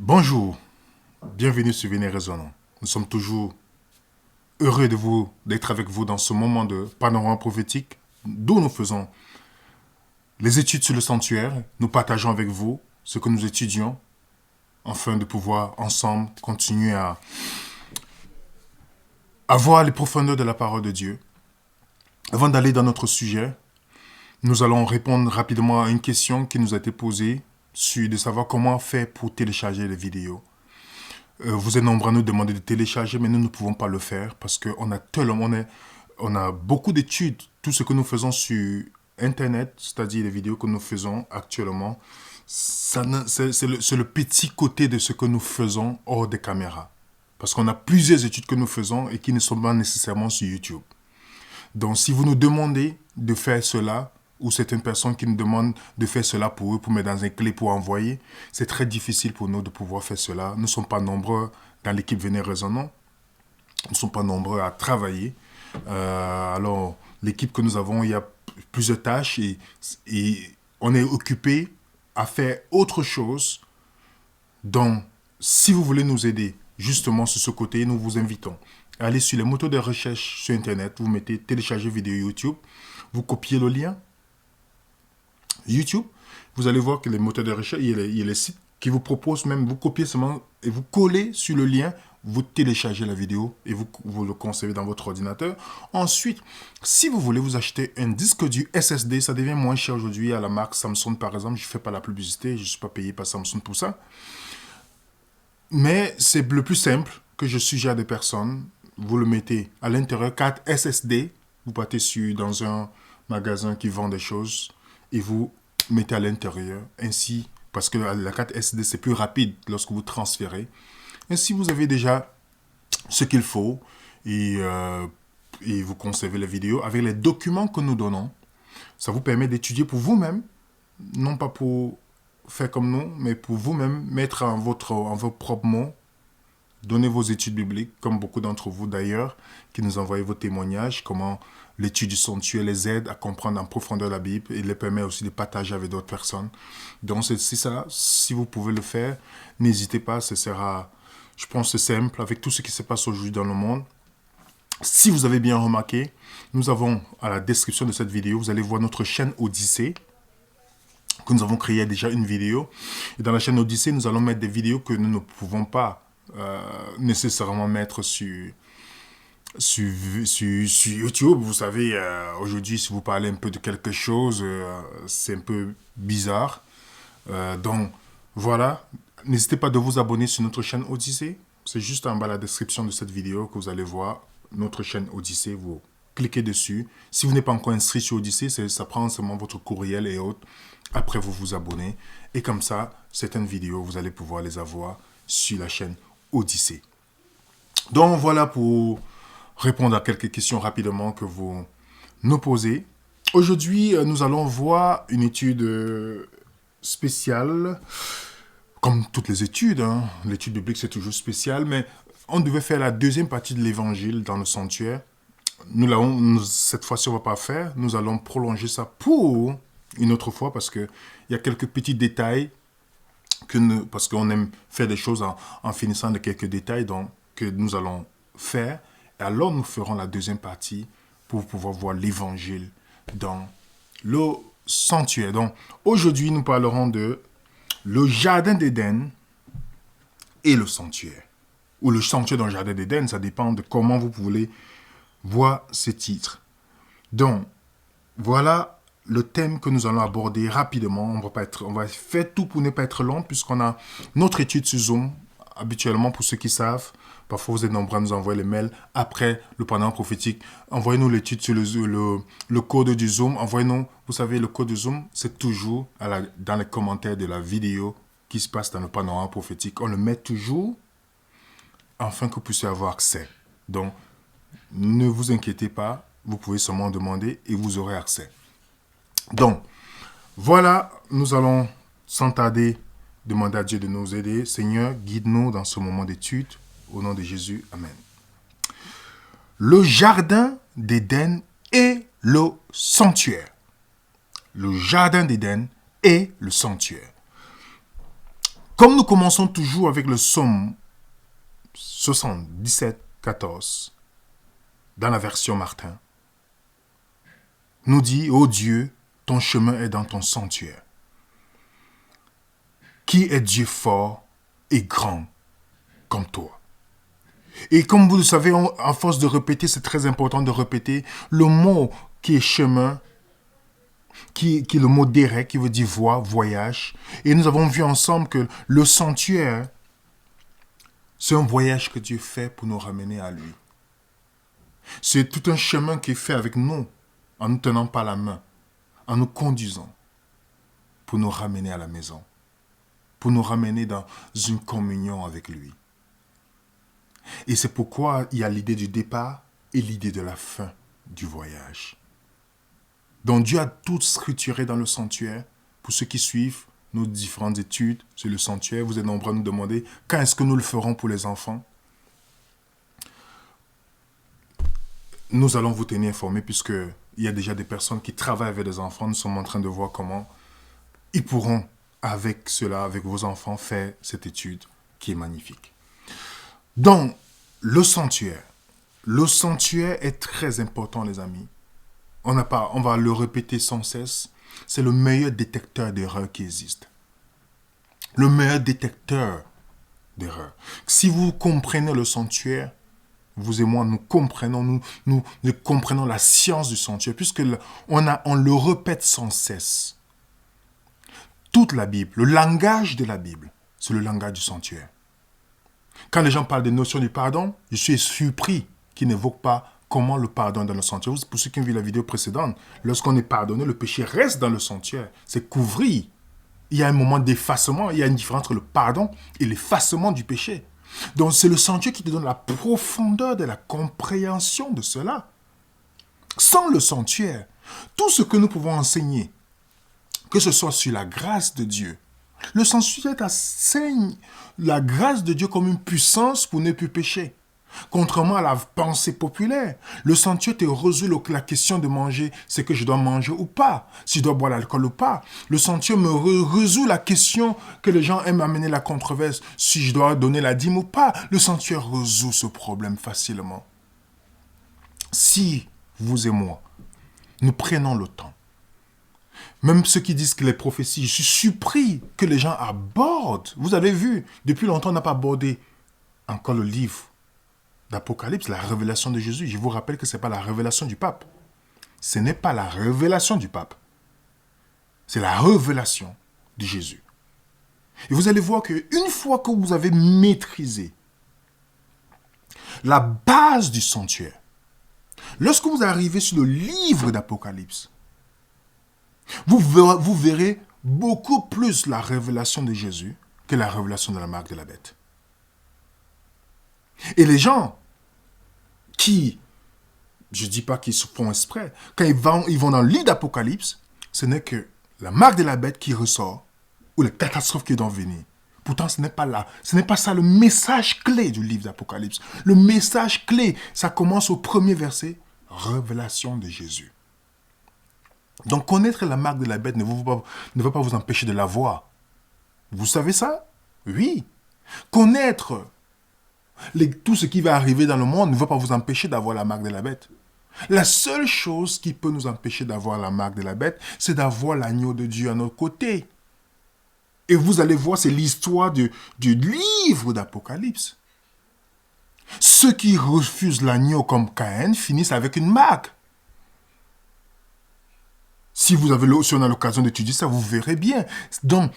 Bonjour, bienvenue sur Venez Raisonnons. Nous sommes toujours heureux d'être avec vous dans ce moment de panorama prophétique d'où nous faisons les études sur le sanctuaire. Nous partageons avec vous ce que nous étudions afin de pouvoir ensemble continuer à voir les profondeurs de la parole de Dieu. Avant d'aller dans notre sujet, nous allons répondre rapidement à une question qui nous a été posée de savoir comment faire pour télécharger les vidéos. Vous êtes nombreux à nous demander de télécharger, mais nous ne pouvons pas le faire parce qu'on a beaucoup d'études. Tout ce que nous faisons sur Internet, c'est-à-dire les vidéos que nous faisons actuellement, c'est le petit côté de ce que nous faisons hors des caméras. Parce qu'on a plusieurs études que nous faisons et qui ne sont pas nécessairement sur YouTube. Donc, si vous nous demandez de faire cela, ou certaines personnes qui nous demandent de faire cela pour eux, pour mettre dans un clé pour envoyer, c'est très difficile pour nous de pouvoir faire cela. Nous ne sommes pas nombreux dans l'équipe Venez Raisonnons. Nous ne sommes pas nombreux à travailler. Alors, l'équipe que nous avons, il y a plusieurs tâches et on est occupé à faire autre chose. Donc, si vous voulez nous aider justement sur ce côté, nous vous invitons à aller sur les moteurs de recherche sur Internet. Vous mettez télécharger vidéo YouTube. Vous copiez le lien YouTube, vous allez voir que les moteurs de recherche, il y a les sites qui vous proposent même, vous copiez seulement et vous collez sur le lien, vous téléchargez la vidéo et vous le conservez dans votre ordinateur. Ensuite, si vous voulez vous acheter un disque dur SSD, ça devient moins cher aujourd'hui à la marque Samsung par exemple. Je ne fais pas la publicité, je ne suis pas payé par Samsung pour ça. Mais c'est le plus simple que je suggère à des personnes. Vous le mettez à l'intérieur, carte SSD, vous partez dans un magasin qui vend des choses et vous mettez à l'intérieur. Ainsi, parce que la carte SD, c'est plus rapide lorsque vous transférez. Ainsi, vous avez déjà ce qu'il faut et vous conservez la vidéo avec les documents que nous donnons. Ça vous permet d'étudier pour vous-même, non pas pour faire comme nous, mais pour vous-même mettre en vos propres mots, donner vos études bibliques, comme beaucoup d'entre vous d'ailleurs, qui nous envoient vos témoignages, comment l'étude du sanctuaire les aide à comprendre en profondeur la Bible et les permet aussi de partager avec d'autres personnes. Donc c'est ça, si vous pouvez le faire, n'hésitez pas, ce sera, je pense, c'est simple, avec tout ce qui se passe aujourd'hui dans le monde. Si vous avez bien remarqué, nous avons à la description de cette vidéo, vous allez voir notre chaîne Odyssée, que nous avons créé déjà une vidéo. Et dans la chaîne Odyssée, nous allons mettre des vidéos que nous ne pouvons pas nécessairement mettre sur YouTube. Vous savez, aujourd'hui, si vous parlez un peu de quelque chose, c'est un peu bizarre. Donc, voilà. N'hésitez pas de vous abonner sur notre chaîne Odyssée. C'est juste en bas la description de cette vidéo que vous allez voir notre chaîne Odyssée. Vous cliquez dessus. Si vous n'êtes pas encore inscrit sur Odyssée, ça prend seulement votre courriel et autres. Après, vous vous abonnez. Et comme ça, certaines vidéos, vous allez pouvoir les avoir sur la chaîne Odyssée. Donc, voilà pour répondre à quelques questions rapidement que vous nous posez. Aujourd'hui, nous allons voir une étude spéciale, comme toutes les études. Hein. L'étude biblique, c'est toujours spécial, mais on devait faire la deuxième partie de l'évangile dans le sanctuaire. Cette fois-ci, on ne va pas faire. Nous allons prolonger ça pour une autre fois parce qu'il y a quelques petits détails, parce qu'on aime faire des choses en finissant de quelques détails donc, que nous allons faire. Et alors, nous ferons la deuxième partie pour pouvoir voir l'évangile dans le sanctuaire. Donc, aujourd'hui, nous parlerons de le jardin d'Éden et le sanctuaire. Ou le sanctuaire dans le jardin d'Éden, ça dépend de comment vous voulez voir ce titre. Donc, voilà le thème que nous allons aborder rapidement. On va faire tout pour ne pas être long puisqu'on a notre étude sur Zoom. Habituellement, pour ceux qui savent, parfois vous êtes nombreux à nous envoyer les mails après le pendant prophétique. Envoyez-nous l'étude sur le code du Zoom. Envoyez-nous, vous savez, le code du Zoom, c'est toujours dans les commentaires de la vidéo qui se passe dans le panorama prophétique. On le met toujours afin que vous puissiez avoir accès. Donc, ne vous inquiétez pas, vous pouvez seulement demander et vous aurez accès. Donc, voilà, nous allons sans tarder demander à Dieu de nous aider. Seigneur, guide-nous dans ce moment d'étude. Au nom de Jésus, Amen. Le jardin d'Éden et le sanctuaire. Le jardin d'Éden et le sanctuaire. Comme nous commençons toujours avec le psaume 77, 14, dans la version Martin, nous dit, ô Dieu, ton chemin est dans ton sanctuaire. Qui est Dieu fort et grand comme toi? Et comme vous le savez, à force de répéter, c'est très important de répéter le mot qui est chemin, qui est le mot derek, qui veut dire voie, voyage. Et nous avons vu ensemble que le sanctuaire, c'est un voyage que Dieu fait pour nous ramener à lui. C'est tout un chemin qui est fait avec nous, en nous tenant par la main, en nous conduisant, pour nous ramener à la maison, pour nous ramener dans une communion avec lui. Et c'est pourquoi il y a l'idée du départ et l'idée de la fin du voyage. Donc Dieu a tout structuré dans le sanctuaire. Pour ceux qui suivent nos différentes études sur le sanctuaire, vous êtes nombreux à nous demander quand est-ce que nous le ferons pour les enfants. Nous allons vous tenir informés puisqu'il y a déjà des personnes qui travaillent avec des enfants. Nous sommes en train de voir comment ils pourront, avec cela, avec vos enfants, faire cette étude qui est magnifique. Donc, le sanctuaire. Le sanctuaire est très important, les amis. On va le répéter sans cesse. C'est le meilleur détecteur d'erreurs qui existe. Le meilleur détecteur d'erreurs. Si vous comprenez le sanctuaire, vous et moi, nous comprenons la science du sanctuaire, puisque on le répète sans cesse. Toute la Bible, le langage de la Bible, c'est le langage du sanctuaire. Quand les gens parlent des notions du pardon, je suis surpris qu'ils n'évoquent pas comment le pardon est dans le sanctuaire. Pour ceux qui ont vu la vidéo précédente, lorsqu'on est pardonné, le péché reste dans le sanctuaire. C'est couvrir. Il y a un moment d'effacement, il y a une différence entre le pardon et l'effacement du péché. Donc c'est le sanctuaire qui te donne la profondeur de la compréhension de cela. Sans le sanctuaire, tout ce que nous pouvons enseigner, que ce soit sur la grâce de Dieu, le sanctuaire enseigne la grâce de Dieu comme une puissance pour ne plus pécher. Contrairement à la pensée populaire, le sanctuaire te résout la question de manger ce que je dois manger ou pas, si je dois boire l'alcool ou pas. Le sanctuaire me résout la question que les gens aiment amener la controverse, si je dois donner la dîme ou pas. Le sanctuaire résout ce problème facilement. Si vous et moi, nous prenons le temps, même ceux qui disent que les prophéties, je suis surpris que les gens abordent. Vous avez vu, depuis longtemps, on n'a pas abordé encore le livre d'Apocalypse, la révélation de Jésus. Je vous rappelle que ce n'est pas la révélation du pape. Ce n'est pas la révélation du pape. C'est la révélation de Jésus. Et vous allez voir qu'une fois que vous avez maîtrisé la base du sanctuaire, lorsque vous arrivez sur le livre d'Apocalypse, vous verrez beaucoup plus la révélation de Jésus que la révélation de la marque de la bête. Et les gens qui, je ne dis pas qu'ils se font exprès, quand ils vont dans le livre d'Apocalypse, ce n'est que la marque de la bête qui ressort ou la catastrophe qui doit venir. Pourtant, ce n'est pas ça le message clé du livre d'Apocalypse. Le message clé, ça commence au premier verset, révélation de Jésus. Donc, connaître la marque de la bête ne va pas vous empêcher de la voir. Vous savez ça? Oui. Connaître tout ce qui va arriver dans le monde ne va pas vous empêcher d'avoir la marque de la bête. La seule chose qui peut nous empêcher d'avoir la marque de la bête, c'est d'avoir l'agneau de Dieu à notre côté. Et vous allez voir, c'est l'histoire du livre d'Apocalypse. Ceux qui refusent l'agneau comme Caïn finissent avec une marque. Si on a l'occasion d'étudier ça, vous verrez bien. Donc,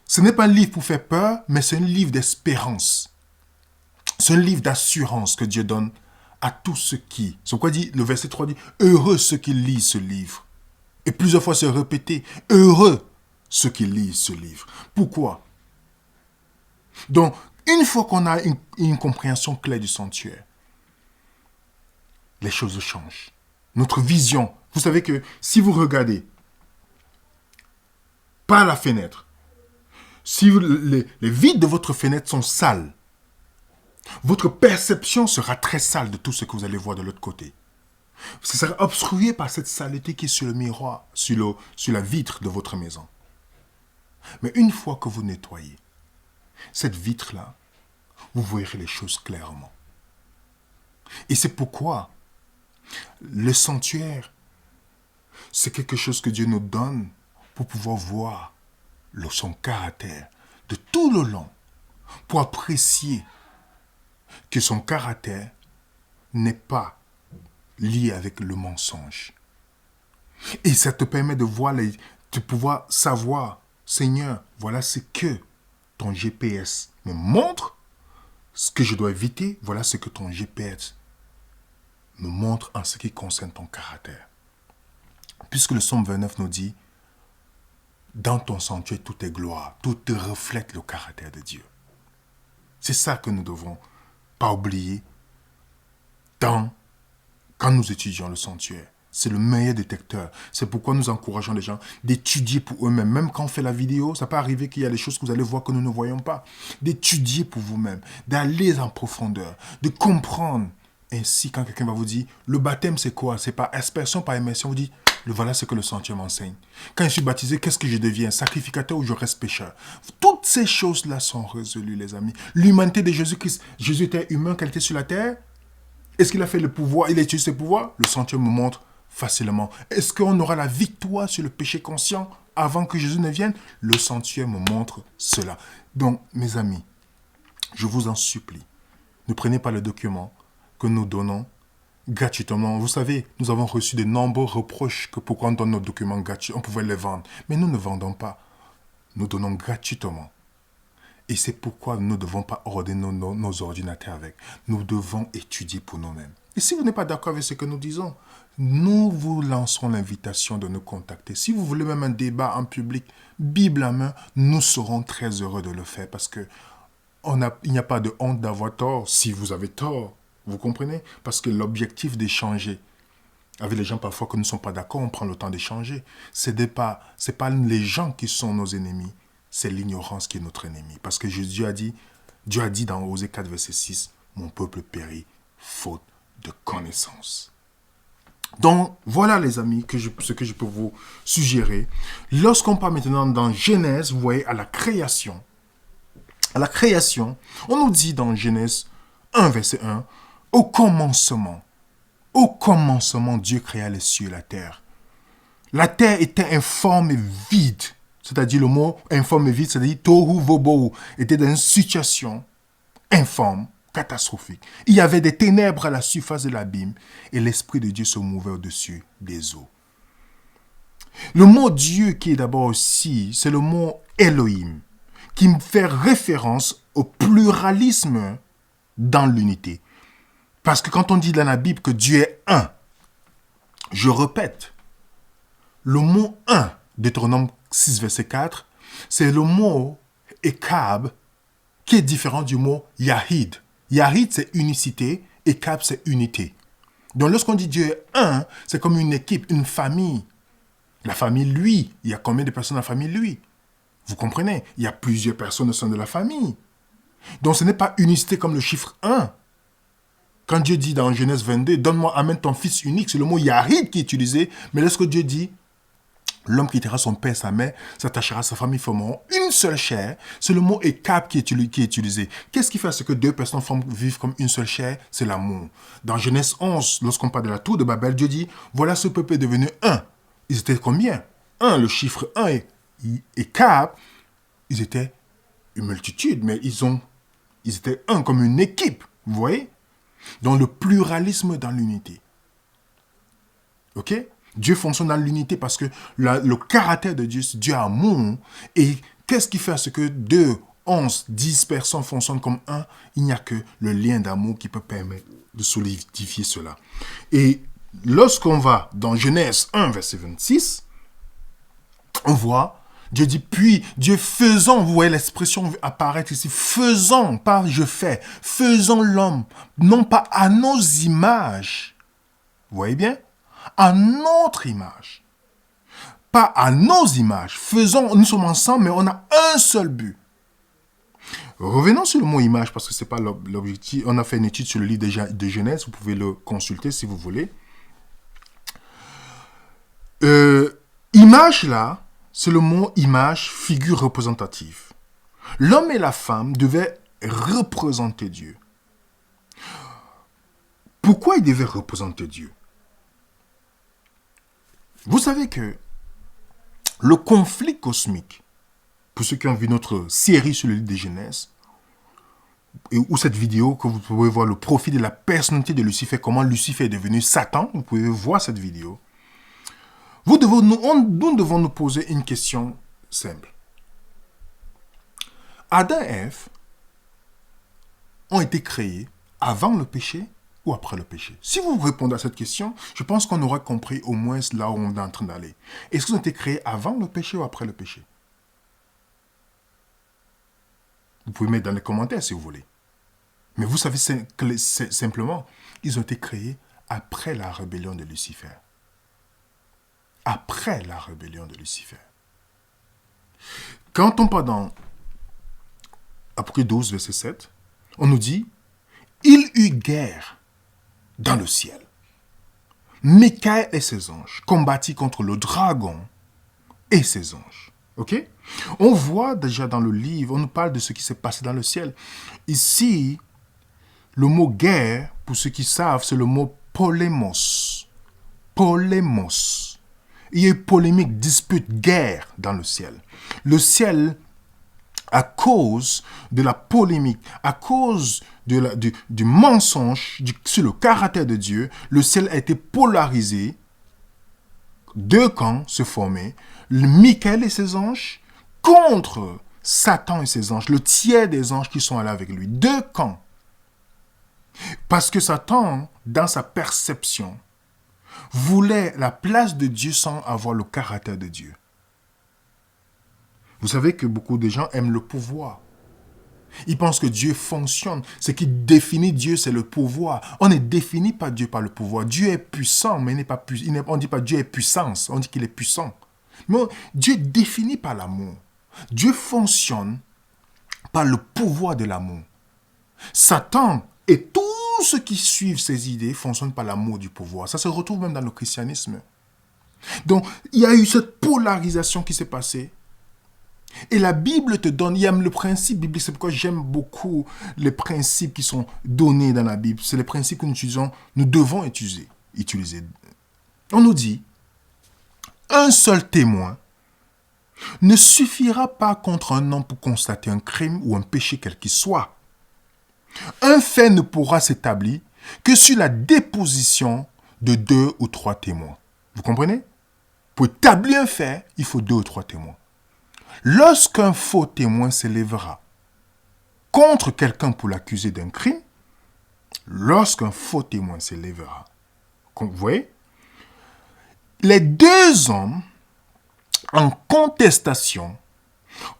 ce n'est pas un livre pour faire peur, mais c'est un livre d'espérance. C'est un livre d'assurance que Dieu donne à tous ceux qui... C'est pourquoi le verset 3 dit, heureux ceux qui lisent ce livre. Et plusieurs fois c'est répété, heureux ceux qui lisent ce livre. Pourquoi? Donc, une fois qu'on a une compréhension claire du sanctuaire, les choses changent. Notre vision. Vous savez que si vous regardez par la fenêtre, si les vitres de votre fenêtre sont sales, votre perception sera très sale de tout ce que vous allez voir de l'autre côté. Ce sera obstrué par cette saleté qui est sur le miroir, sur la vitre de votre maison. Mais une fois que vous nettoyez, cette vitre-là, vous verrez les choses clairement. Et c'est pourquoi le sanctuaire, c'est quelque chose que Dieu nous donne pour pouvoir voir son caractère de tout le long, pour apprécier que son caractère n'est pas lié avec le mensonge. Et ça te permet de voir, de pouvoir savoir, Seigneur, voilà ce que ton GPS me montre, ce que je dois éviter, voilà ce que ton GPS me montre en ce qui concerne ton caractère. Puisque le psaume 29 nous dit, dans ton sanctuaire, tout est gloire, tout reflète le caractère de Dieu. C'est ça que nous devons pas oublier quand nous étudions le sanctuaire. C'est le meilleur détecteur. C'est pourquoi nous encourageons les gens d'étudier pour eux-mêmes. Même quand on fait la vidéo, ça peut arriver qu'il y a des choses que vous allez voir que nous ne voyons pas. D'étudier pour vous-même, d'aller en profondeur, de comprendre. Ainsi, quand quelqu'un va vous dire, le baptême c'est quoi? C'est par aspersion, par immersion. Vous dites, voilà ce que le sanctuaire m'enseigne. Quand je suis baptisé, qu'est-ce que je deviens? Sacrificateur ou je reste pécheur? Toutes ces choses-là sont résolues, les amis. L'humanité de Jésus-Christ. Jésus était humain quand il était sur la terre. Est-ce qu'il a fait le pouvoir? Il a utilisé ses pouvoirs? Le sanctuaire me montre facilement. Est-ce qu'on aura la victoire sur le péché conscient avant que Jésus ne vienne? Le sanctuaire me montre cela. Donc, mes amis, je vous en supplie, ne prenez pas le document que nous donnons gratuitement. Vous savez, nous avons reçu de nombreux reproches que pourquoi on donne nos documents gratuits, on pouvait les vendre. Mais nous ne vendons pas. Nous donnons gratuitement. Et c'est pourquoi nous ne devons pas ordonner nos ordinateurs avec. Nous devons étudier pour nous-mêmes. Et si vous n'êtes pas d'accord avec ce que nous disons, nous vous lancerons l'invitation de nous contacter. Si vous voulez même un débat en public, Bible à main, nous serons très heureux de le faire parce que il n'y a pas de honte d'avoir tort si vous avez tort. Vous comprenez? Parce que l'objectif d'échanger avec les gens parfois que nous ne sommes pas d'accord, on prend le temps d'échanger. Ce n'est pas les gens qui sont nos ennemis, c'est l'ignorance qui est notre ennemi. Parce que Dieu a dit dans Osée 4, verset 6, « Mon peuple périt faute de connaissance. » Donc, voilà les amis, ce que je peux vous suggérer. Lorsqu'on parle maintenant dans Genèse, vous voyez, à la création, on nous dit dans Genèse 1, verset 1, « Au commencement, Dieu créa les cieux et la terre. La terre était informe et vide. » C'est-à-dire le mot informe et vide, c'est-à-dire tohu vobohu, était dans une situation informe, catastrophique. Il y avait des ténèbres à la surface de l'abîme et l'Esprit de Dieu se mouvait au-dessus des eaux. Le mot Dieu qui est d'abord aussi, c'est le mot Elohim, qui fait référence au pluralisme dans l'unité. Parce que quand on dit dans la Bible que Dieu est un, je répète, le mot un, Deutéronome 6, verset 4, c'est le mot Ekab qui est différent du mot Yahid. Yahid, c'est unicité, Ekab, c'est unité. Donc, lorsqu'on dit Dieu est un, c'est comme une équipe, une famille. La famille, lui, il y a combien de personnes dans la famille, lui? Vous comprenez? Il y a plusieurs personnes au sein de la famille. Donc, ce n'est pas unicité comme le chiffre 1. Quand Dieu dit dans Genèse 22, « Donne-moi, amène ton fils unique », c'est le mot Yahid qui est utilisé. Mais lorsque Dieu dit, l'homme quittera son père et sa mère, s'attachera à sa famille, formeront une seule chair. C'est le mot Ekab qui est utilisé. Qu'est-ce qui fait à ce que deux personnes vivent comme une seule chair? C'est l'amour. Dans Genèse 11, lorsqu'on parle de la tour de Babel, Dieu dit, voilà ce peuple est devenu un. Ils étaient combien? Un, le chiffre 1 et Ekab, ils étaient une multitude, mais ils étaient un comme une équipe. Vous voyez? Dans le pluralisme dans l'unité. Ok? Dieu fonctionne dans l'unité parce que le caractère de Dieu, c'est Dieu amour. Et qu'est-ce qui fait à ce que 2, 11, 10 personnes fonctionnent comme un? Il n'y a que le lien d'amour qui peut permettre de solidifier cela. Et lorsqu'on va dans Genèse 1, verset 26, on voit, Dieu dit, puis Dieu faisant, vous voyez l'expression apparaître ici, faisant, pas je fais, faisant l'homme, non pas à nos images. Vous voyez bien? À notre image. Pas à nos images. Faisons, nous sommes ensemble, mais on a un seul but. Revenons sur le mot image, parce que ce n'est pas l'objectif. On a fait une étude sur le livre de Genèse, vous pouvez le consulter si vous voulez. Image, là, c'est le mot image, figure représentative. L'homme et la femme devaient représenter Dieu. Pourquoi ils devaient représenter Dieu? Vous savez que le conflit cosmique, pour ceux qui ont vu notre série sur le livre de Genèse, ou cette vidéo que vous pouvez voir le profil de la personnalité de Lucifer, comment Lucifer est devenu Satan, vous pouvez voir cette vidéo. Nous devons nous poser une question simple. Adam et Ève ont été créés avant le péché ou après le péché? Si vous répondez à cette question, je pense qu'on aura compris au moins là où on est en train d'aller. Est-ce qu'ils ont été créés avant le péché ou après le péché? Vous pouvez mettre dans les commentaires si vous voulez. Mais vous savez simplement, ils ont été créés après la rébellion de Lucifer. Après la rébellion de Lucifer. Quand on parle dans Apocalypse 12, verset 7, on nous dit « Il eut guerre dans le ciel. Michael et ses anges combattirent contre le dragon et ses anges. » Ok? On voit déjà dans le livre, on nous parle de ce qui s'est passé dans le ciel. Ici, le mot guerre, pour ceux qui savent, c'est le mot polémos. Polémos. Il y a eu polémique, dispute, guerre dans le ciel. Le ciel, à cause de la polémique, à cause du mensonge sur le caractère de Dieu, le ciel a été polarisé. Deux camps se formaient. Michael et ses anges contre Satan et ses anges. Le tiers des anges qui sont allés avec lui. Deux camps. Parce que Satan, dans sa perception, voulait la place de Dieu sans avoir le caractère de Dieu. Vous savez que beaucoup de gens aiment le pouvoir. Ils pensent que Dieu fonctionne. Ce qui définit Dieu, c'est le pouvoir. On ne définit pas Dieu par le pouvoir. Dieu est puissant, mais il n'est pas puissant. On ne dit pas Dieu est puissance, on dit qu'il est puissant. Mais Dieu est défini par l'amour. Dieu fonctionne par le pouvoir de l'amour. Satan et tous ceux qui suivent ses idées fonctionnent par l'amour du pouvoir. Ça se retrouve même dans le christianisme. Donc, il y a eu cette polarisation qui s'est passée. Et la Bible te donne, il y a le principe biblique, c'est pourquoi j'aime beaucoup les principes qui sont donnés dans la Bible. C'est les principes que nous devons utiliser. On nous dit, un seul témoin ne suffira pas contre un homme pour constater un crime ou un péché quel qu'il soit. Un fait ne pourra s'établir que sur la déposition de 2 ou 3 témoins. Vous comprenez? Pour établir un fait, il faut 2 ou 3 témoins. Lorsqu'un faux témoin s'élèvera contre quelqu'un pour l'accuser d'un crime, lorsqu'un faux témoin s'élèvera, vous voyez, les deux hommes en contestation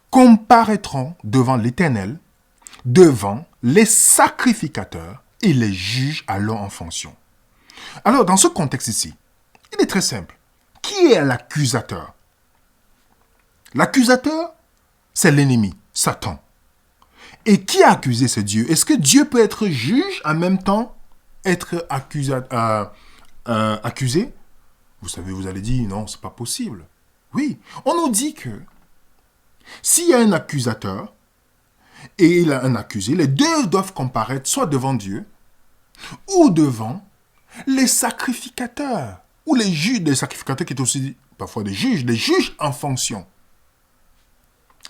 comparaîtront devant l'Éternel, devant les sacrificateurs et les juges alors en fonction. Alors, dans ce contexte ici, il est très simple. Qui est l'accusateur? L'accusateur, c'est l'ennemi, Satan. Et qui a accusé ce Dieu? Est-ce que Dieu peut être juge en même temps être accusé? Vous savez, vous allez dire, non, c'est pas possible. Oui, on nous dit que s'il y a un accusateur et il a un accusé, les deux doivent comparaître soit devant Dieu ou devant les sacrificateurs ou les juges, les sacrificateurs qui sont aussi parfois des juges, les juges en fonction.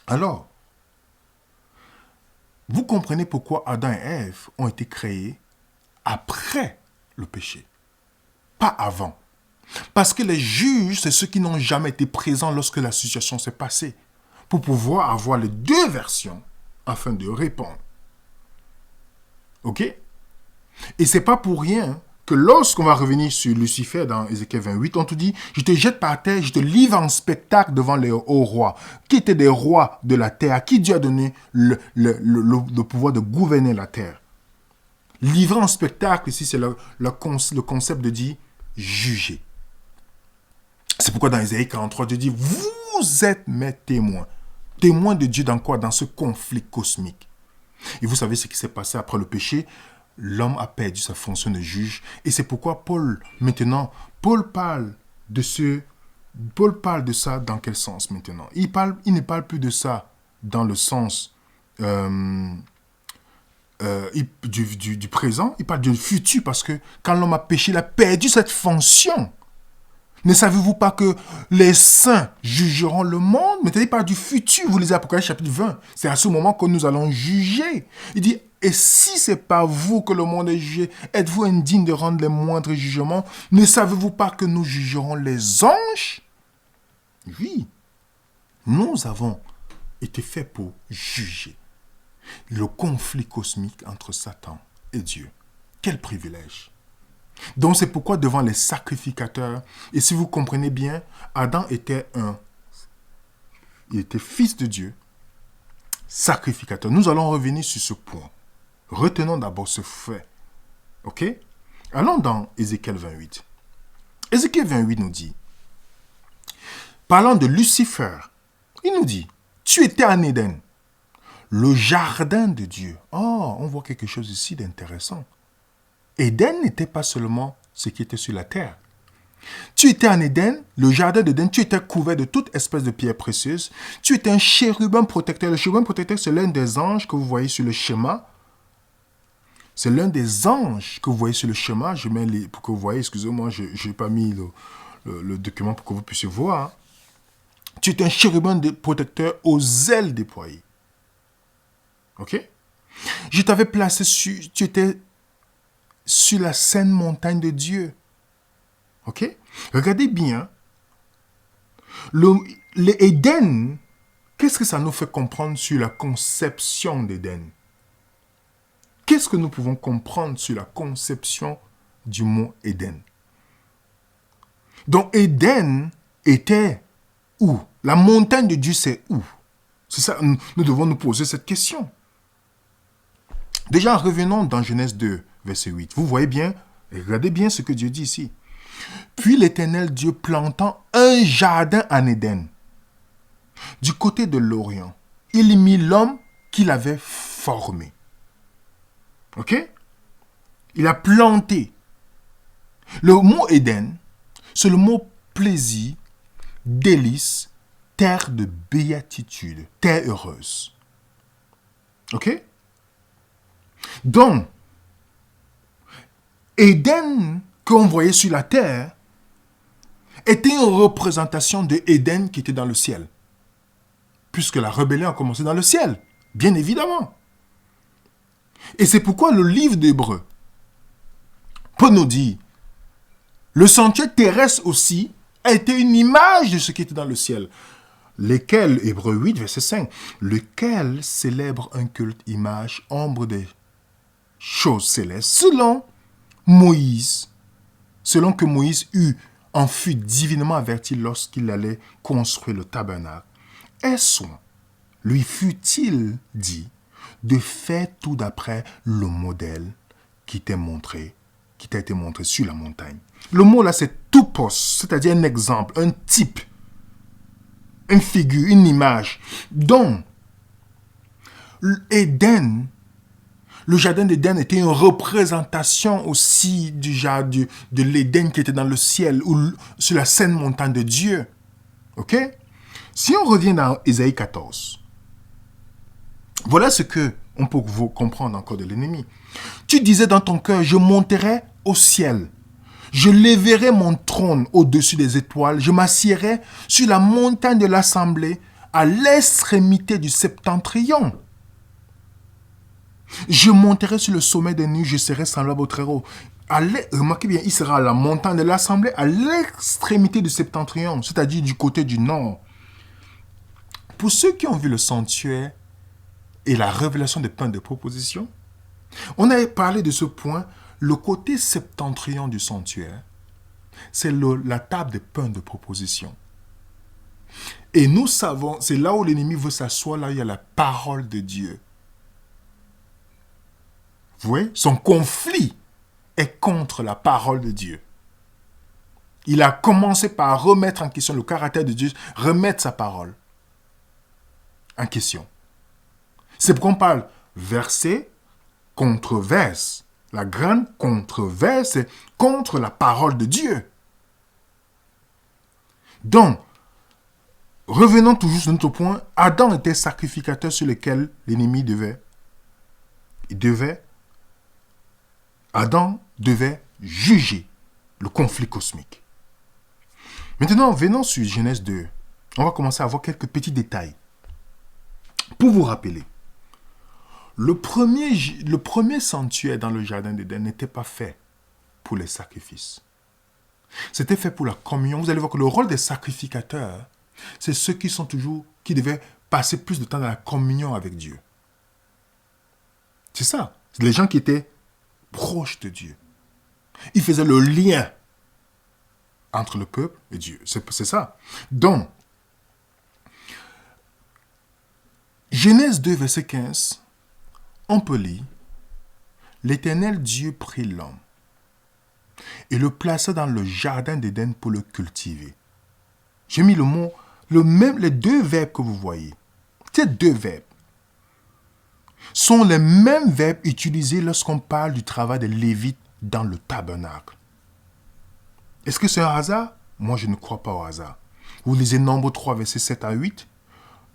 Alors, vous comprenez pourquoi Adam et Ève ont été créés après le péché, pas avant. Parce que les juges, c'est ceux qui n'ont jamais été présents lorsque la situation s'est passée, pour pouvoir avoir les deux versions afin de répondre. Ok? Et c'est pas pour rien que lorsqu'on va revenir sur Lucifer dans Ézéchiel 28, on te dit, je te jette par terre, je te livre en spectacle devant les hauts rois, qui étaient des rois de la terre, à qui Dieu a donné le pouvoir de gouverner la terre. Livrer en spectacle, ici, c'est le concept de dire juger. C'est pourquoi dans Ésaïe 43, Dieu dit, vous êtes mes témoins. Témoins de Dieu dans quoi? Dans ce conflit cosmique. Et vous savez ce qui s'est passé après le péché? L'homme a perdu sa fonction de juge. Et c'est pourquoi Paul parle de ça dans quel sens maintenant? Il ne parle plus de ça dans le sens euh, du présent, il parle du futur, parce que quand l'homme a péché, il a perdu cette fonction. Ne savez-vous pas que les saints jugeront le monde? Mais il parle du futur. Vous lisez Apocalypse chapitre 20. C'est à ce moment que nous allons juger. Il dit, et si c'est pas vous que le monde est jugé, êtes-vous indigne de rendre les moindres jugements? Ne savez-vous pas que nous jugerons les anges? Oui, nous avons été faits pour juger le conflit cosmique entre Satan et Dieu. Quel privilège! Donc c'est pourquoi devant les sacrificateurs, et si vous comprenez bien, Adam était il était fils de Dieu, sacrificateur. Nous allons revenir sur ce point. Retenons d'abord ce fait. Ok? Allons dans Ézéchiel 28. Ézéchiel 28 nous dit, parlant de Lucifer, il nous dit, tu étais en Éden, le jardin de Dieu. Oh, on voit quelque chose ici d'intéressant. Éden n'était pas seulement ce qui était sur la terre. Tu étais en Éden, le jardin d'Éden, tu étais couvert de toute espèce de pierres précieuses. Tu étais un chérubin protecteur. Le chérubin protecteur, c'est l'un des anges que vous voyez sur le schéma. C'est l'un des anges que vous voyez sur le schéma. Je mets pour que vous voyez, excusez-moi, je n'ai pas mis le document pour que vous puissiez voir. Tu étais un chérubin protecteur aux ailes déployées. Ok? Je t'avais placé tu étais sur la sainte montagne de Dieu. Ok? Regardez bien. L'Éden, qu'est-ce que ça nous fait comprendre sur la conception d'Éden? Qu'est-ce que nous pouvons comprendre sur la conception du mot Éden? Donc, Éden était où? La montagne de Dieu, c'est où? C'est ça, nous devons nous poser cette question. Déjà, revenons dans Genèse 2, verset 8. Vous voyez bien, regardez bien ce que Dieu dit ici. Puis l'Éternel Dieu plantant un jardin en Éden, du côté de l'Orient, il mit l'homme qu'il avait formé. Ok? Il a planté. Le mot Éden, c'est le mot plaisir, délice, terre de béatitude, terre heureuse. Ok? Donc, Éden, qu'on voyait sur la terre, était une représentation de Éden qui était dans le ciel. Puisque la rébellion a commencé dans le ciel, bien évidemment. Et c'est pourquoi le livre d'Hébreux peut nous dire, le sanctuaire terrestre aussi a été une image de ce qui était dans le ciel. Lesquels, Hébreux 8, verset 5, lequel célèbre un culte image, ombre des choses célestes, selon que Moïse en fut divinement averti lorsqu'il allait construire le tabernacle. Est-ce lui fut-il dit de faire tout d'après le modèle qui t'a été montré sur la montagne. Le mot là, c'est tupos, c'est-à-dire un exemple, un type, une figure, une image. Donc, Éden, le jardin d'Éden était une représentation aussi du jardin de l'Éden qui était dans le ciel ou sur la sainte montagne de Dieu. Ok? Si on revient dans Ésaïe 14, voilà ce que on peut vous comprendre encore de l'ennemi. Tu disais dans ton cœur, je monterai au ciel. Je lèverai mon trône au-dessus des étoiles. Je m'assiérai sur la montagne de l'assemblée à l'extrémité du septentrion. Je monterai sur le sommet des nues, je serai semblable au Très-Haut. Remarquez bien, il sera à la montagne de l'assemblée à l'extrémité du septentrion, c'est-à-dire du côté du nord. Pour ceux qui ont vu le sanctuaire et la révélation des pains de proposition, on avait parlé de ce point, le côté septentrion du sanctuaire, c'est la table des pains de proposition. Et nous savons, c'est là où l'ennemi veut s'asseoir, là où il y a la parole de Dieu. Vous voyez, son conflit est contre la parole de Dieu. Il a commencé par remettre en question le caractère de Dieu, remettre sa parole en question. C'est pourquoi on parle verset, controverse. La grande controverse est contre la parole de Dieu. Donc, revenons toujours sur notre point, Adam était sacrificateur sur lequel l'ennemi Adam devait juger le conflit cosmique. Maintenant, venons sur Genèse 2. On va commencer à voir quelques petits détails. Pour vous rappeler, le premier sanctuaire dans le jardin d'Éden n'était pas fait pour les sacrifices. C'était fait pour la communion. Vous allez voir que le rôle des sacrificateurs, c'est ceux qui devaient passer plus de temps dans la communion avec Dieu. C'est ça. C'est les gens qui étaient proches de Dieu. Ils faisaient le lien entre le peuple et Dieu. C'est ça. Donc, Genèse 2, verset 15, on peut lire, « L'Éternel Dieu prit l'homme et le plaça dans le jardin d'Éden pour le cultiver. » J'ai mis les deux verbes que vous voyez. Ces deux verbes sont les mêmes verbes utilisés lorsqu'on parle du travail des Lévites dans le tabernacle. Est-ce que c'est un hasard? Moi, je ne crois pas au hasard. Vous lisez Nombre 3, verset 7 à 8,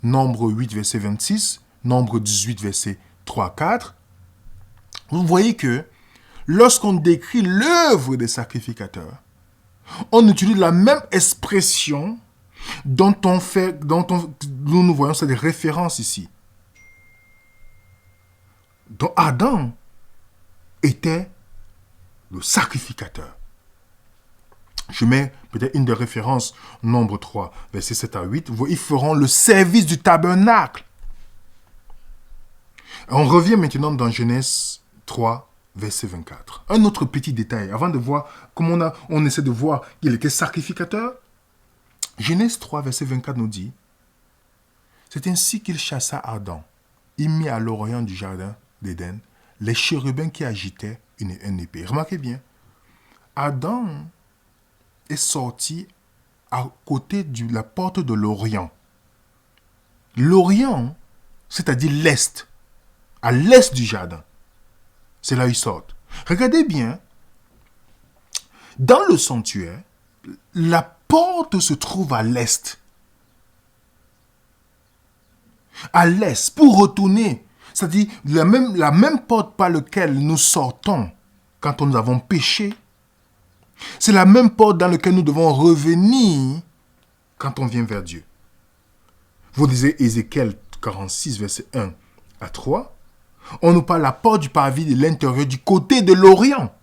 Nombre 8, verset 26, Nombre 18, verset 3 à 4. Vous voyez que lorsqu'on décrit l'œuvre des sacrificateurs, on utilise la même expression dont nous voyons ça des références ici. Donc Adam était le sacrificateur. Je mets peut-être une des références, Nombre 3, verset 7 à 8. Ils feront le service du tabernacle. On revient maintenant dans Genèse 3, verset 24. Un autre petit détail, avant de voir comment on essaie de voir qu'il était sacrificateur. Genèse 3, verset 24 nous dit, « C'est ainsi qu'il chassa Adam. Il mit à l'orient du jardin d'Éden les chérubins qui agitaient une épée. » Remarquez bien, Adam est sorti à côté de la porte de l'Orient. L'Orient, c'est-à-dire l'Est, à l'Est du jardin. C'est là où ils sortent. Regardez bien, dans le sanctuaire, la porte se trouve à l'Est. À l'Est, pour retourner, c'est-à-dire la même porte par laquelle nous sortons quand nous avons péché, c'est la même porte dans laquelle nous devons revenir quand on vient vers Dieu. Vous lisez Ézéchiel 46, verset 1 à 3. On nous parle de la porte du parvis de l'intérieur du côté de l'Orient.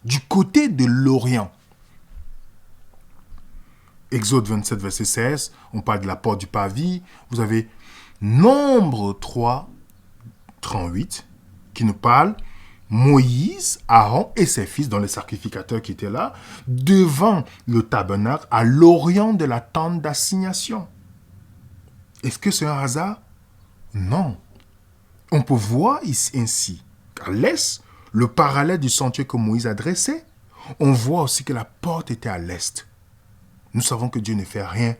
Du côté de l'Orient. Exode 27, verset 16, on parle de la porte du parvis. Vous avez Nombre 3, 38, qui nous parle Moïse, Aaron et ses fils, dont les sacrificateurs qui étaient là, devant le tabernacle à l'orient de la tente d'assignation. Est-ce que c'est un hasard? Non. On peut voir ici ainsi qu'à l'est, le parallèle du sanctuaire que Moïse a dressé, on voit aussi que la porte était à l'est. Nous savons que Dieu ne fait rien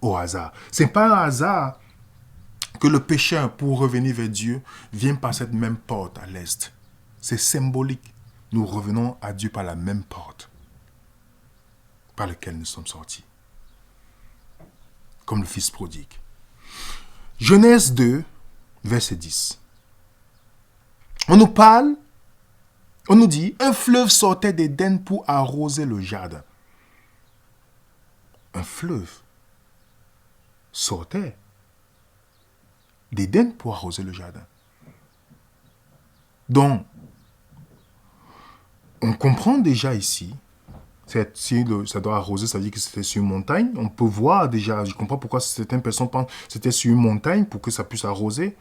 au hasard. Ce n'est pas un hasard que le pécheur, pour revenir vers Dieu, vient par cette même porte à l'est. C'est symbolique. Nous revenons à Dieu par la même porte par laquelle nous sommes sortis. Comme le fils prodigue. Genèse 2, verset 10. On nous dit, un fleuve sortait d'Éden pour arroser le jardin. Un fleuve sortait d'Éden pour arroser le jardin. Donc, on comprend déjà ici, si ça doit arroser, ça veut dire que c'était sur une montagne. On peut voir déjà, je comprends pourquoi certaines personnes pensent que c'était sur une montagne pour que ça puisse arroser.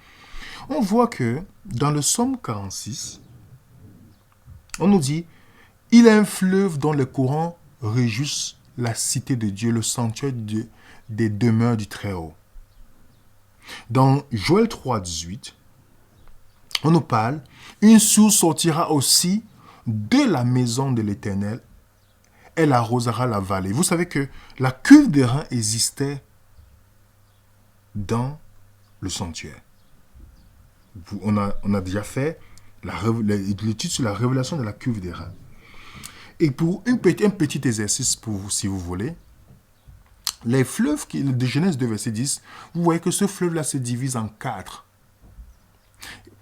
On voit que dans le psaume 46, on nous dit, il y a un fleuve dont les courants réjouissent la cité de Dieu, le sanctuaire des demeures du Très-Haut. Dans Joël 3, 18, on nous parle, une source sortira aussi de la maison de l'Éternel, elle arrosera la vallée. Vous savez que la cuve d'airain existait dans le sanctuaire. On a déjà fait l'étude sur la révélation de la cuve d'airain. Et pour un petit exercice pour vous, si vous voulez, Les fleuves de Genèse 2, verset 10, vous voyez que ce fleuve-là se divise en 4.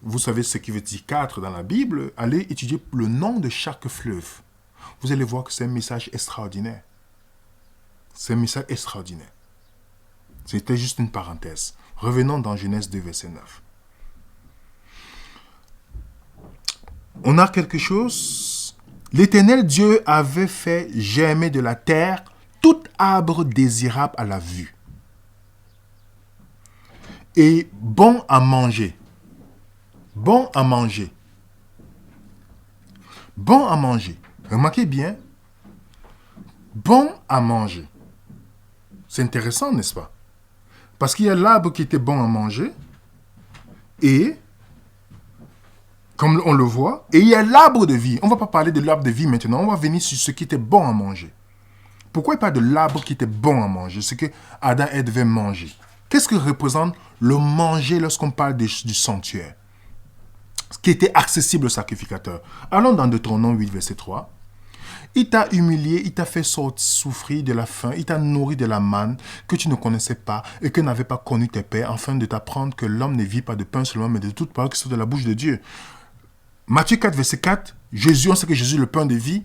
Vous savez ce qui veut dire 4 dans la Bible. Allez étudier le nom de chaque fleuve. Vous allez voir que c'est un message extraordinaire. C'est un message extraordinaire. C'était juste une parenthèse. Revenons dans Genèse 2, verset 9. On a quelque chose. L'Éternel Dieu avait fait germer de la terre tout arbre désirable à la vue et bon à manger. Bon à manger. Bon à manger. Remarquez bien. Bon à manger. C'est intéressant, n'est-ce pas? Parce qu'il y a l'arbre qui était bon à manger et, comme on le voit, et il y a l'arbre de vie. On ne va pas parler de l'arbre de vie maintenant, on va venir sur ce qui était bon à manger. Pourquoi il parle de l'arbre qui était bon à manger, ce que Adam et Ève devaient manger? Qu'est-ce que représente le manger lorsqu'on parle du sanctuaire? Ce qui était accessible au sacrificateur. Allons dans Deutéronome 8, verset 3. Il t'a humilié, il t'a fait souffrir de la faim, il t'a nourri de la manne que tu ne connaissais pas et que n'avaient pas connu tes pères, afin de t'apprendre que l'homme ne vit pas de pain seulement, mais de toute parole qui sort de la bouche de Dieu. Matthieu 4, verset 4, Jésus, on sait que Jésus est le pain de vie.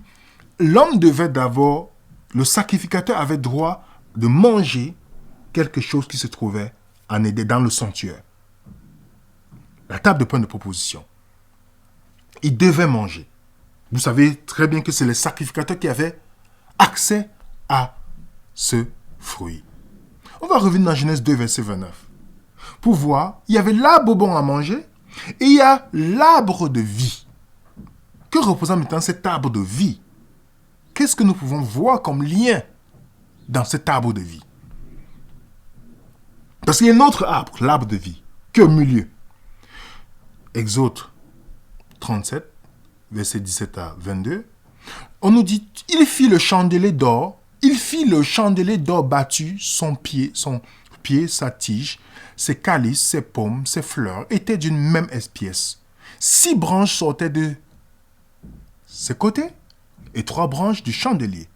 L'homme devait d'abord, le sacrificateur avait droit de manger quelque chose qui se trouvait en Éden, dans le sanctuaire. La table de pain de proposition. Il devait manger. Vous savez très bien que c'est les sacrificateurs qui avaient accès à ce fruit. On va revenir dans Genèse 2, verset 29. Pour voir, il y avait l'arbre bon à manger et il y a l'arbre de vie. Que représente maintenant cet arbre de vie? Qu'est-ce que nous pouvons voir comme lien dans cet arbre de vie? Parce qu'il y a un autre arbre, l'arbre de vie, qui est au milieu. Exode 37, verset 17 à 22. On nous dit, il fit le chandelier d'or, battu, son pied, sa tige, ses calices, ses pommes, ses fleurs étaient d'une même espèce. 6 branches sortaient de ses côtés et 3 branches du chandelier.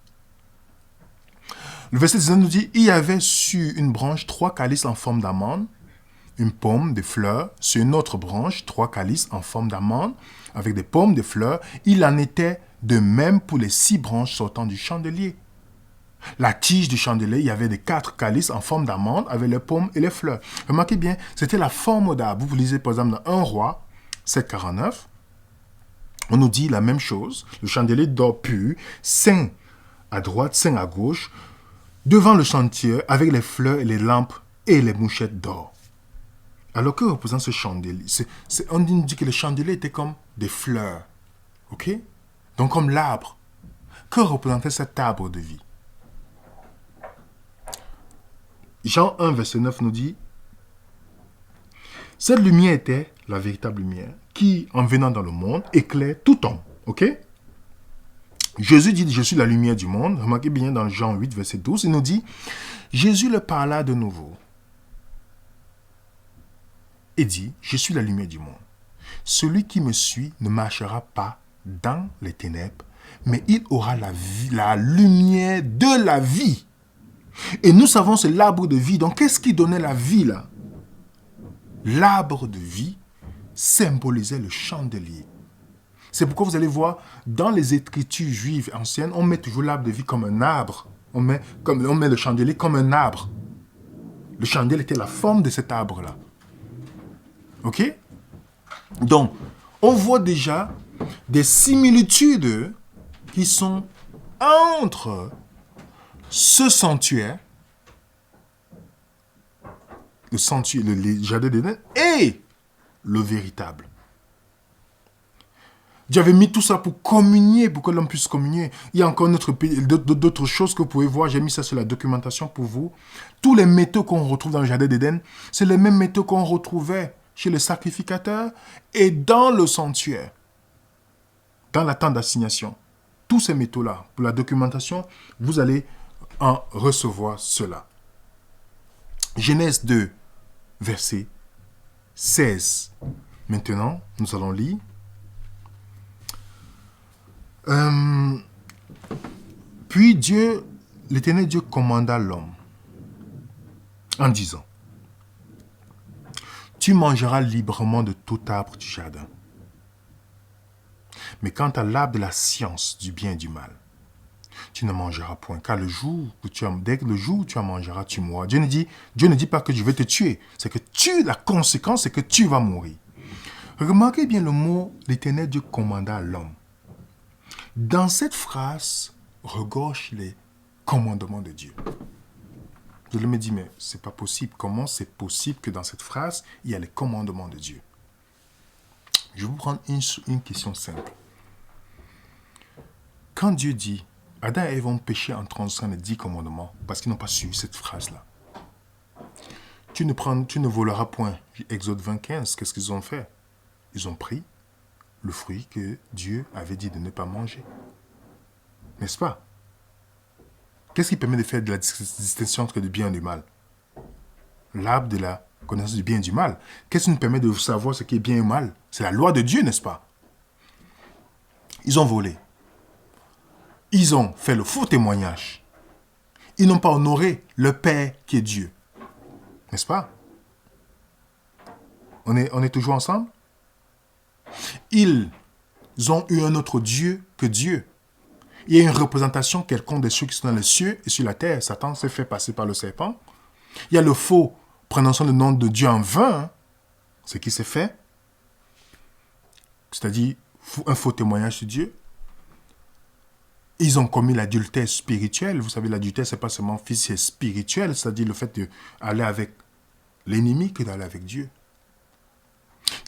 Le verset 19 nous dit, il y avait sur une branche 3 calices en forme d'amande, une pomme, des fleurs. Sur une autre branche, 3 calices en forme d'amande, avec des pommes, des fleurs. Il en était de même pour les 6 branches sortant du chandelier. La tige du chandelier, il y avait des 4 calices en forme d'amande, avec les pommes et les fleurs. Remarquez bien, c'était la forme d'arbre. Vous lisez par exemple dans 1 Roi 7,49. On nous dit la même chose. Le chandelier d'or pur, 5 à droite, 5 à gauche, devant le chantier, avec les fleurs et les lampes et les mouchettes d'or. Alors que représente ce chandelier? On dit que le chandelier était comme des fleurs. Ok? Donc comme l'arbre. Que représentait cet arbre de vie? Jean 1, verset 9 nous dit, cette lumière était la véritable lumière qui, en venant dans le monde, éclaire tout homme. Ok? Jésus dit, je suis la lumière du monde. Remarquez bien dans Jean 8, verset 12, il nous dit, Jésus le parla de nouveau et dit, je suis la lumière du monde. Celui qui me suit ne marchera pas dans les ténèbres, mais il aura la vie, la lumière de la vie. Et nous savons c'est l'arbre de vie. Donc qu'est-ce qui donnait la vie là? L'arbre de vie symbolisait le chandelier. C'est pourquoi vous allez voir, dans les écritures juives anciennes, on met toujours l'arbre de vie comme un arbre. On met le chandelier comme un arbre. Le chandelier était la forme de cet arbre-là. Ok? Donc, on voit déjà des similitudes qui sont entre ce sanctuaire, le jardin d'Éden, et le véritable. Dieu avait mis tout ça pour communier, pour que l'homme puisse communier. Il y a encore d'autres choses que vous pouvez voir. J'ai mis ça sur la documentation pour vous. Tous les métaux qu'on retrouve dans le jardin d'Éden, c'est les mêmes métaux qu'on retrouvait chez les sacrificateurs et dans le sanctuaire, dans la tente d'assignation. Tous ces métaux-là, pour la documentation, vous allez en recevoir cela. Genèse 2, verset 16. Maintenant, nous allons lire. Puis l'Éternel Dieu commanda l'homme. en disant, tu mangeras librement de tout arbre du jardin. Mais quant à l'arbre de la science du bien et du mal, tu ne mangeras point, car dès que le jour où tu en mangeras, tu mourras. Dieu ne dit pas que je vais te tuer, c'est que la conséquence, c'est que tu vas mourir. Remarquez bien le mot, l'Éternel Dieu commanda à l'homme. Dans cette phrase, regorge les commandements de Dieu. Je me dis, mais c'est pas possible. Comment c'est possible que dans cette phrase, il y a les commandements de Dieu? Je vais vous prendre une question simple. Quand Dieu dit, Adam et Ève ont péché en transgressant les 10 commandements, parce qu'ils n'ont pas suivi cette phrase-là. Tu ne voleras point. Exode 25, qu'est-ce qu'ils ont fait? Ils ont pris le fruit que Dieu avait dit de ne pas manger. N'est-ce pas? Qu'est-ce qui permet de faire de la distinction entre le bien et le mal? L'arbre de la connaissance du bien et du mal. Qu'est-ce qui nous permet de savoir ce qui est bien et mal? C'est la loi de Dieu, n'est-ce pas? Ils ont volé. Ils ont fait le faux témoignage. Ils n'ont pas honoré le Père qui est Dieu. N'est-ce pas? On est toujours ensemble? Ils ont eu un autre Dieu que Dieu. Il y a une représentation quelconque de ceux qui sont dans les cieux et sur la terre. Satan s'est fait passer par le serpent. Il y a le faux prononçant le nom de Dieu en vain. Ce qui s'est fait. C'est-à-dire un faux témoignage sur Dieu. Ils ont commis l'adultère spirituel. Vous savez, l'adultère, ce n'est pas seulement physique, c'est spirituel. C'est-à-dire le fait d'aller avec l'ennemi que d'aller avec Dieu.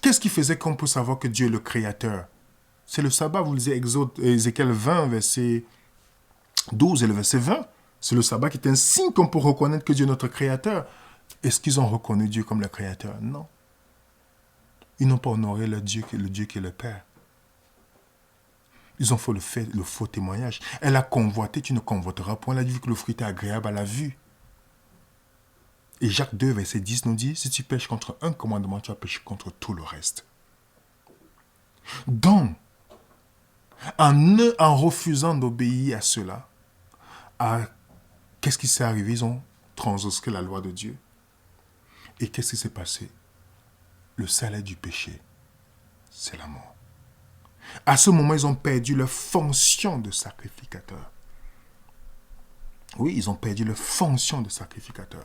Qu'est-ce qui faisait qu'on peut savoir que Dieu est le Créateur? C'est le sabbat, vous lisez Ézéchiel 20, verset 12 et le verset 20. C'est le sabbat qui est un signe qu'on peut reconnaître que Dieu est notre Créateur. Est-ce qu'ils ont reconnu Dieu comme le Créateur? Non. Ils n'ont pas honoré le Dieu qui est le Père. Ils ont fait le faux témoignage. Elle a convoité, tu ne convoiteras point. Elle a dit que le fruit est agréable à la vue. Et Jacques 2, verset 10 nous dit, si tu pêches contre un commandement, tu vas pécher contre tout le reste. Donc, en refusant d'obéir à cela, qu'est-ce qui s'est arrivé? Ils ont transgressé la loi de Dieu. Et qu'est-ce qui s'est passé? Le salaire du péché, c'est la mort. À ce moment, ils ont perdu leur fonction de sacrificateur. Oui, ils ont perdu leur fonction de sacrificateur.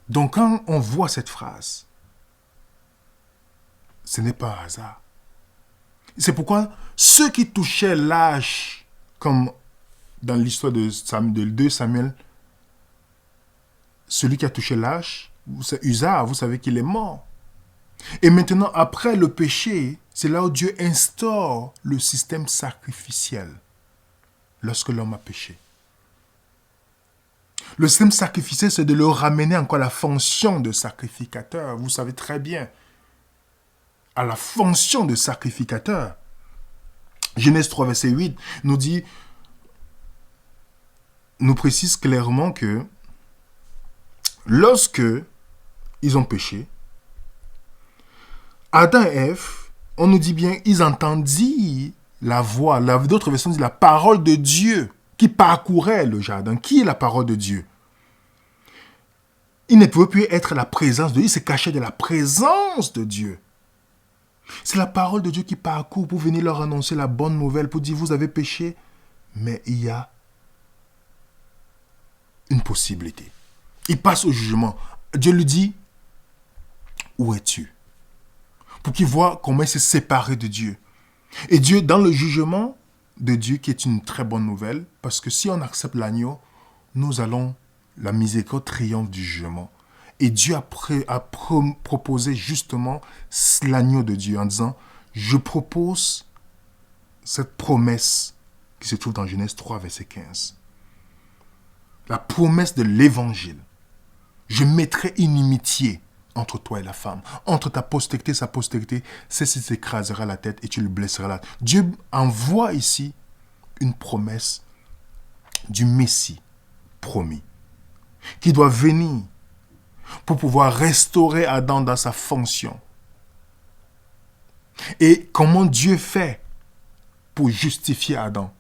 Donc, quand on voit cette phrase, ce n'est pas un hasard. C'est pourquoi ceux qui touchaient l'âge, comme dans l'histoire de 2 Samuel, celui qui a touché l'âge, c'est Uza, vous savez qu'il est mort. Et maintenant, après le péché, c'est là où Dieu instaure le système sacrificiel, lorsque l'homme a péché. Le système sacrificiel, c'est de le ramener encore à la fonction de sacrificateur. Vous savez très bien, à la fonction de sacrificateur. Genèse 3, verset 8 nous précise clairement que lorsque ils ont péché, Adam et Ève, on nous dit bien, ils entendirent la voix, d'autres versions disent la parole de Dieu qui parcourait le jardin. Qui est la parole de Dieu? Il ne pouvait plus être la présence de Dieu, il se cachait de la présence de Dieu. C'est la parole de Dieu qui parcourt pour venir leur annoncer la bonne nouvelle, pour dire vous avez péché, mais il y a une possibilité. Il passe au jugement. Dieu lui dit, où es-tu? Pour qu'il voit comment il s'est séparé de Dieu. Et Dieu, dans le jugement de Dieu, qui est une très bonne nouvelle, parce que si on accepte l'agneau, la miséricorde triomphe du jugement. Et Dieu a proposé justement l'agneau de Dieu en disant, je propose cette promesse qui se trouve dans Genèse 3, verset 15. La promesse de l'évangile. Je mettrai inimitié entre toi et la femme, entre ta postérité et sa postérité, celle-ci t'écrasera la tête et tu le blesseras la tête. Dieu envoie ici une promesse du Messie promis, qui doit venir pour pouvoir restaurer Adam dans sa fonction. Et comment Dieu fait pour justifier Adam,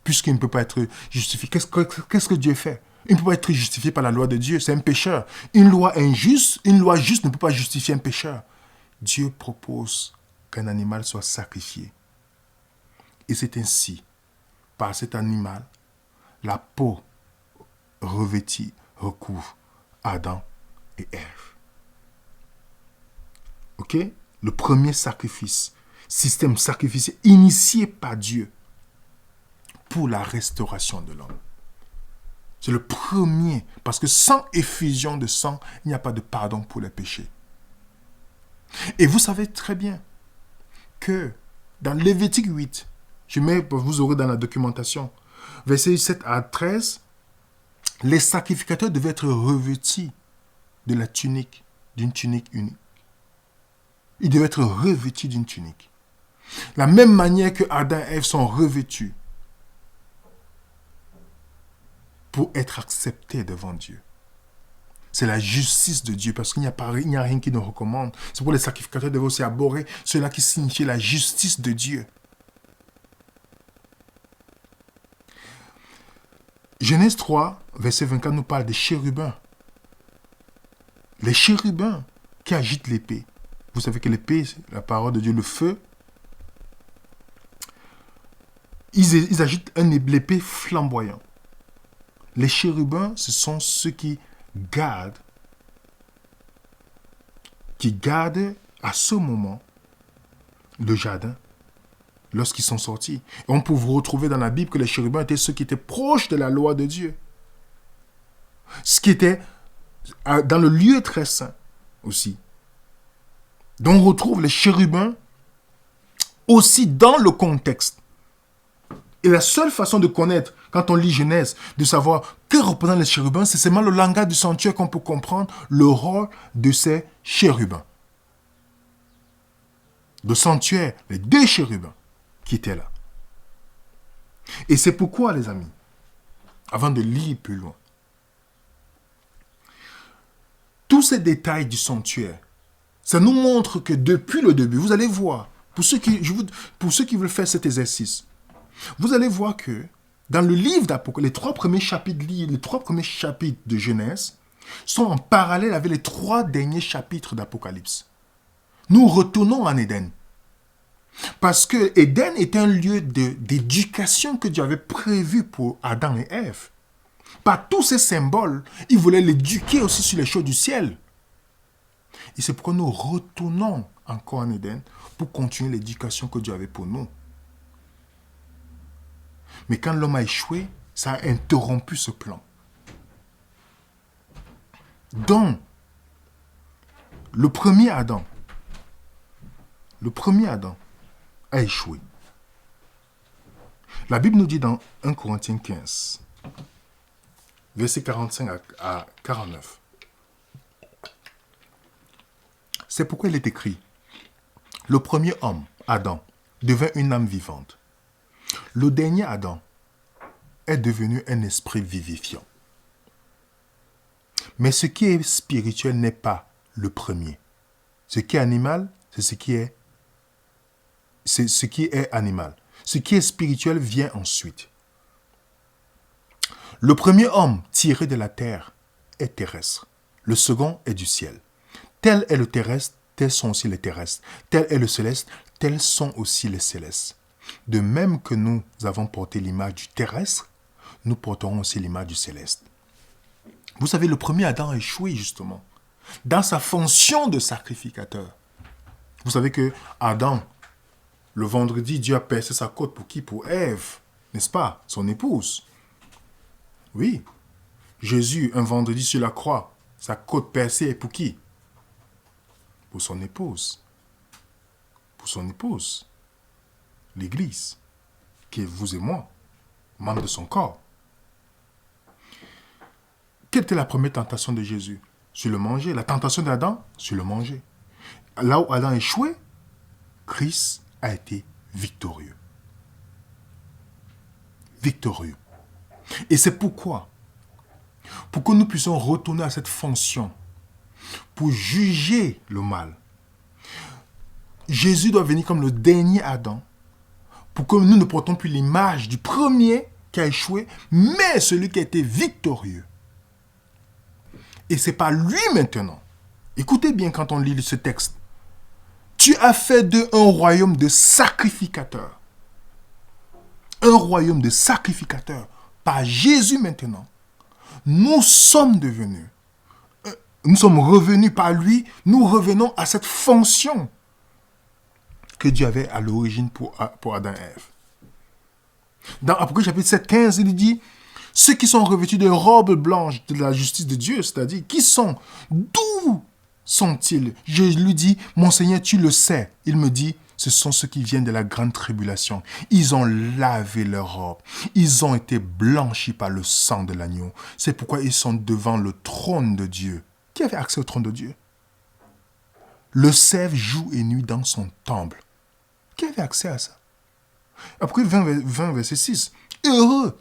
puisqu'il ne peut pas être justifié? Qu'est-ce que Dieu fait? Il ne peut pas être justifié par la loi de Dieu, c'est un pécheur. Une loi injuste, une loi juste ne peut pas justifier un pécheur. Dieu propose qu'un animal soit sacrifié. Et c'est ainsi, par cet animal, la peau revêtie recouvre Adam et Ève. Ok? Le premier sacrifice, système sacrificiel initié par Dieu pour la restauration de l'homme. C'est le premier, parce que sans effusion de sang, il n'y a pas de pardon pour les péchés. Et vous savez très bien que dans Lévitique 8, vous aurez dans la documentation, versets 7 à 13, les sacrificateurs devaient être revêtus de la tunique, d'une tunique unique. Ils devaient être revêtus d'une tunique. La même manière que Adam et Ève sont revêtus pour être acceptés devant Dieu. C'est la justice de Dieu, parce qu'il n'y a rien qui nous recommande. C'est pour les sacrificateurs devaient aussi abhorrer cela qui signifiait la justice de Dieu. Genèse 3, verset 24, nous parle des chérubins. Les chérubins qui agitent l'épée. Vous savez que l'épée, c'est la parole de Dieu, le feu. Ils agitent l'épée flamboyant. Les chérubins, ce sont ceux qui gardent à ce moment le jardin lorsqu'ils sont sortis. Et on peut vous retrouver dans la Bible que les chérubins étaient ceux qui étaient proches de la loi de Dieu. Ce qui était dans le lieu très saint aussi. Donc on retrouve les chérubins aussi dans le contexte. Et la seule façon de connaître, quand on lit Genèse, de savoir que représentent les chérubins, c'est seulement le langage du sanctuaire qu'on peut comprendre le rôle de ces chérubins. Le sanctuaire, les deux chérubins qui étaient là. Et c'est pourquoi, les amis, avant de lire plus loin, tous ces détails du sanctuaire, ça nous montre que depuis le début, vous allez voir, pour ceux qui veulent faire cet exercice, vous allez voir que dans le livre d'Apocalypse, les trois premiers chapitres de Genèse sont en parallèle avec les 3 derniers chapitres d'Apocalypse. Nous retournons en Éden. Parce que Éden est un lieu d'éducation que Dieu avait prévu pour Adam et Ève. Par tous ces symboles, il voulait l'éduquer aussi sur les choses du ciel. Et c'est pourquoi nous retournons encore en Éden pour continuer l'éducation que Dieu avait pour nous. Mais quand l'homme a échoué, ça a interrompu ce plan. Donc, le premier Adam a échoué. La Bible nous dit dans 1 Corinthiens 15, versets 45 à 49. C'est pourquoi il est écrit, le premier homme, Adam, devint une âme vivante. Le dernier Adam est devenu un esprit vivifiant. Mais ce qui est spirituel n'est pas le premier. Ce qui est animal, c'est ce qui est animal. Ce qui est spirituel vient ensuite. Le premier homme tiré de la terre est terrestre. Le second est du ciel. Tel est le terrestre, tels sont aussi les terrestres. Tel est le céleste, tels sont aussi les célestes. De même que nous avons porté l'image du terrestre, nous porterons aussi l'image du céleste. Vous savez, le premier Adam a échoué justement dans sa fonction de sacrificateur. Vous savez que Adam, le vendredi, Dieu a percé sa côte pour qui? Pour Ève, n'est-ce pas? Son épouse. Oui. Jésus, un vendredi sur la croix, sa côte percée est pour qui? Pour son épouse. Pour son épouse. L'Église, qui est vous et moi, membres de son corps. Quelle était la première tentation de Jésus? Sur le manger. La tentation d'Adam? Sur le manger. Là où Adam a échoué, Christ a été victorieux. Victorieux. Et c'est pourquoi, pour que nous puissions retourner à cette fonction, pour juger le mal, Jésus doit venir comme le dernier Adam, pour que nous ne portons plus l'image du premier qui a échoué, mais celui qui a été victorieux. Et c'est pas lui maintenant. Écoutez bien quand on lit ce texte. Tu as fait d'eux un royaume de sacrificateurs. Un royaume de sacrificateurs. Par Jésus maintenant. Nous sommes devenus. Nous sommes revenus par lui. Nous revenons à cette fonction que Dieu avait à l'origine pour Adam et Ève. Dans Apocalypse chapitre 7, 15, il dit, ceux qui sont revêtus de robes blanches de la justice de Dieu, c'est-à-dire, qui sont, d'où sont-ils? Je lui dis, mon Seigneur, tu le sais. Il me dit, ce sont ceux qui viennent de la grande tribulation. Ils ont lavé leurs robes. Ils ont été blanchis par le sang de l'agneau. C'est pourquoi ils sont devant le trône de Dieu. Qui avait accès au trône de Dieu? Le Sèvre joue et nuit dans son temple. Qui avait accès à ça? Après 20 verset 6. Heureux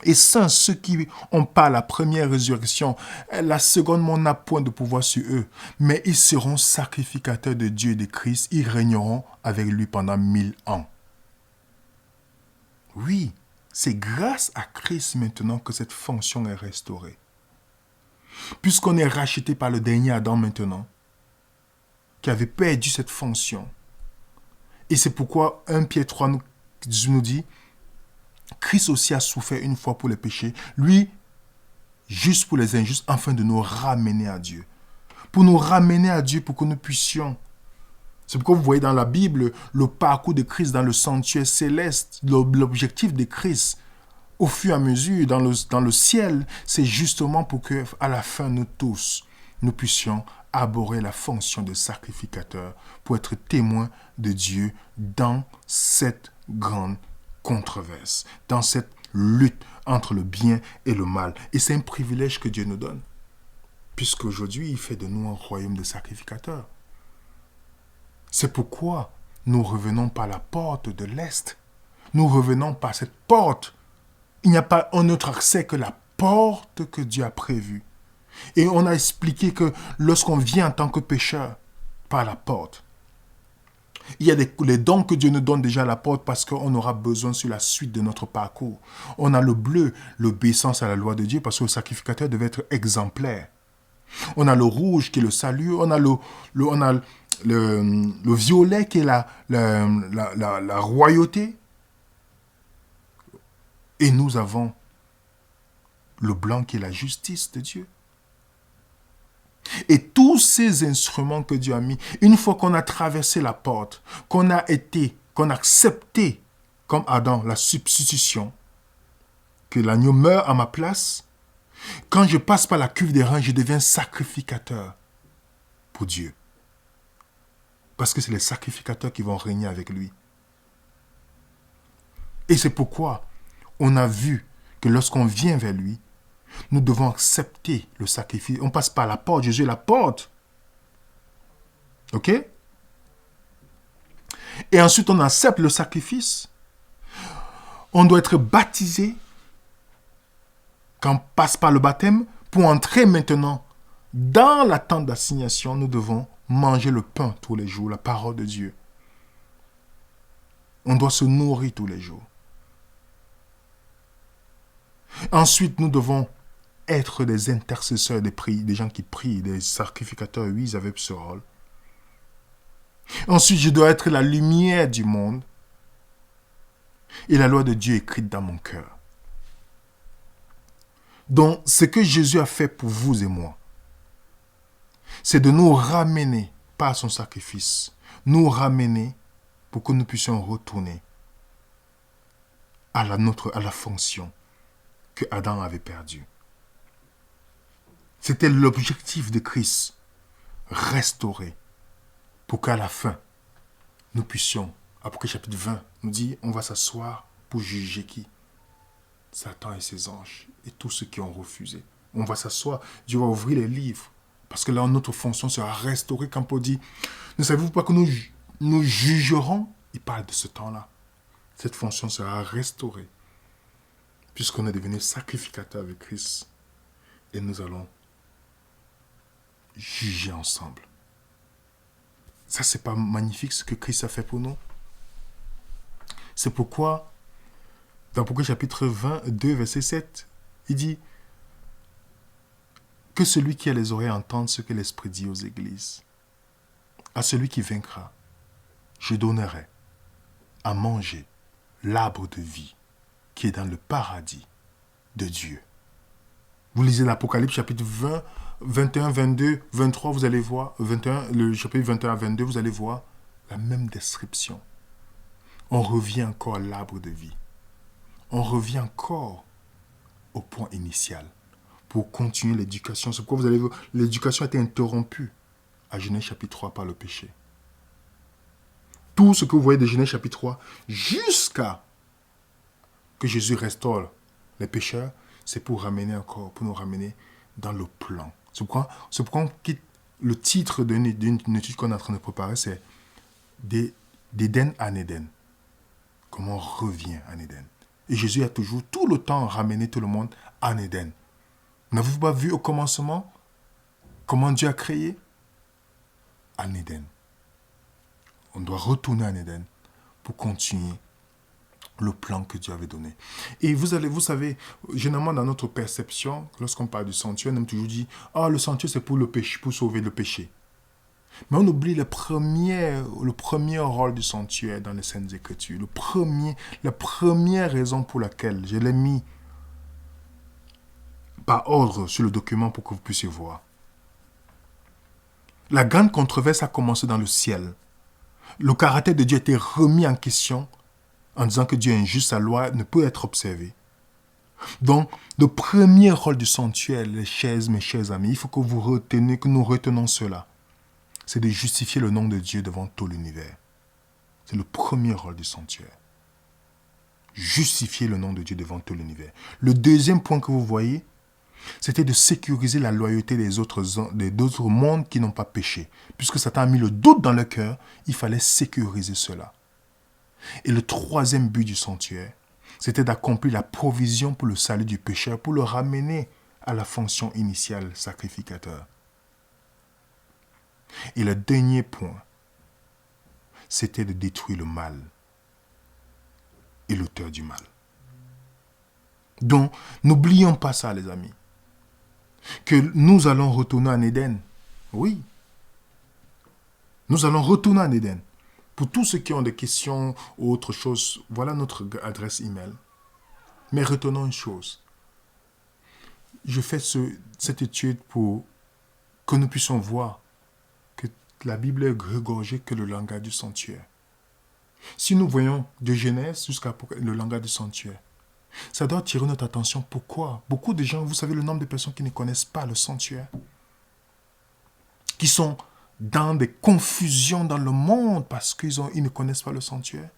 et saints ceux qui ont pas la première résurrection. La seconde mort n'a point de pouvoir sur eux. Mais ils seront sacrificateurs de Dieu et de Christ. Ils régneront avec lui pendant 1000 ans. Oui, c'est grâce à Christ maintenant que cette fonction est restaurée. Puisqu'on est racheté par le dernier Adam maintenant, qui avait perdu cette fonction. Et c'est pourquoi 1 Pierre 3 nous dit, Christ aussi a souffert une fois pour les péchés, lui, juste pour les injustes, afin de nous ramener à Dieu. Pour nous ramener à Dieu, pour que nous puissions. C'est pourquoi vous voyez dans la Bible le parcours de Christ dans le sanctuaire céleste, l'objectif de Christ au fur et à mesure dans le ciel, c'est justement pour que à la fin, nous tous, nous puissions abhorrer la fonction de sacrificateur pour être témoins de Dieu dans cette grande controverse, dans cette lutte entre le bien et le mal. Et c'est un privilège que Dieu nous donne, puisqu'aujourd'hui, il fait de nous un royaume de sacrificateurs. C'est pourquoi nous revenons par la porte de l'Est. Nous revenons par cette porte. Il n'y a pas un autre accès que la porte que Dieu a prévue. Et on a expliqué que lorsqu'on vient en tant que pécheur par la porte, il y a les dons que Dieu nous donne déjà à la porte parce qu'on aura besoin sur la suite de notre parcours. On a le bleu, l'obéissance à la loi de Dieu parce que le sacrificateur devait être exemplaire. On a le rouge qui est le salut, on a le violet qui est la royauté. Et nous avons le blanc qui est la justice de Dieu. Et tous ces instruments que Dieu a mis, une fois qu'on a traversé la porte, qu'on a accepté, comme Adam, la substitution, que l'agneau meurt à ma place, quand je passe par la cuve des reins, je deviens sacrificateur pour Dieu. Parce que c'est les sacrificateurs qui vont régner avec lui. Et c'est pourquoi on a vu que lorsqu'on vient vers lui, nous devons accepter le sacrifice. On passe par la porte. Jésus est la porte. OK? Et ensuite, on accepte le sacrifice. On doit être baptisé quand on passe par le baptême. Pour entrer maintenant dans la tente d'assignation, nous devons manger le pain tous les jours, la parole de Dieu. On doit se nourrir tous les jours. Ensuite, nous devons être des intercesseurs, des gens qui prient, des sacrificateurs. Oui, ils avaient ce rôle. Ensuite, je dois être la lumière du monde et la loi de Dieu écrite dans mon cœur. Donc, ce que Jésus a fait pour vous et moi, c'est de nous ramener par son sacrifice, nous ramener pour que nous puissions retourner à la fonction que Adam avait perdue. C'était l'objectif de Christ, restaurer, pour qu'à la fin, nous puissions, après chapitre 20, nous dit, on va s'asseoir pour juger qui? Satan et ses anges, et tous ceux qui ont refusé. On va s'asseoir, Dieu va ouvrir les livres, parce que là, notre fonction sera restaurée. Quand Paul dit, ne savez-vous pas que nous jugerons? Il parle de ce temps-là. Cette fonction sera restaurée, puisqu'on est devenu sacrificateur avec Christ, et nous allons juger ensemble. Ça, c'est pas magnifique ce que Christ a fait pour nous? C'est pourquoi, dans Apocalypse chapitre 22, verset 7, il dit, Que celui qui a les oreilles entende ce que l'Esprit dit aux églises. À celui qui vaincra, je donnerai à manger l'arbre de vie qui est dans le paradis de Dieu. Vous lisez l'Apocalypse chapitre 20, 21, 22, 23, vous allez voir, 21, le chapitre 21 à 22, vous allez voir la même description. On revient encore à l'arbre de vie. On revient encore au point initial pour continuer l'éducation. C'est pourquoi vous allez voir, l'éducation a été interrompue à Genèse chapitre 3 par le péché. Tout ce que vous voyez de Genèse chapitre 3 jusqu'à que Jésus restaure les pécheurs, c'est pour ramener encore, pour nous ramener dans le plan. C'est pourquoi on quitte le titre d'une étude qu'on est en train de préparer, c'est d'Éden en Éden. Comment on revient en Éden. Et Jésus a toujours tout le temps ramené tout le monde en Éden. N'avez-vous pas vu au commencement comment Dieu a créé? En Éden. On doit retourner en Éden pour continuer le plan que Dieu avait donné. Et vous savez, généralement dans notre perception, lorsqu'on parle du sanctuaire, on aime toujours dire « Ah, le sanctuaire c'est pour le péché, pour sauver le péché. » Mais on oublie le premier rôle du sanctuaire dans les Saintes Écritures. La première raison pour laquelle je l'ai mis par ordre sur le document pour que vous puissiez voir. La grande controverse a commencé dans le ciel. Le caractère de Dieu a été remis en question en disant que Dieu est injuste, sa loi ne peut être observée. Donc, le premier rôle du sanctuaire, mes chers amis, il faut que nous retenons cela. C'est de justifier le nom de Dieu devant tout l'univers. C'est le premier rôle du sanctuaire. Justifier le nom de Dieu devant tout l'univers. Le deuxième point que vous voyez, c'était de sécuriser la loyauté des autres mondes qui n'ont pas péché. Puisque Satan a mis le doute dans leur cœur, il fallait sécuriser cela. Et le troisième but du sanctuaire, c'était d'accomplir la provision pour le salut du pécheur, pour le ramener à la fonction initiale sacrificateur. Et le dernier point, c'était de détruire le mal et l'auteur du mal. Donc, n'oublions pas ça, les amis. Que nous allons retourner en Éden. Oui. Nous allons retourner en Éden. Pour tous ceux qui ont des questions ou autre chose, voilà notre adresse email. Mais retenons une chose. Je fais cette étude pour que nous puissions voir que la Bible est regorgée que le langage du sanctuaire. Si nous voyons de Genèse jusqu'à le langage du sanctuaire, ça doit attirer notre attention. Pourquoi? Beaucoup de gens, vous savez le nombre de personnes qui ne connaissent pas le sanctuaire, qui sont dans des confusions dans le monde parce qu'ils ne connaissent pas le sanctuaire.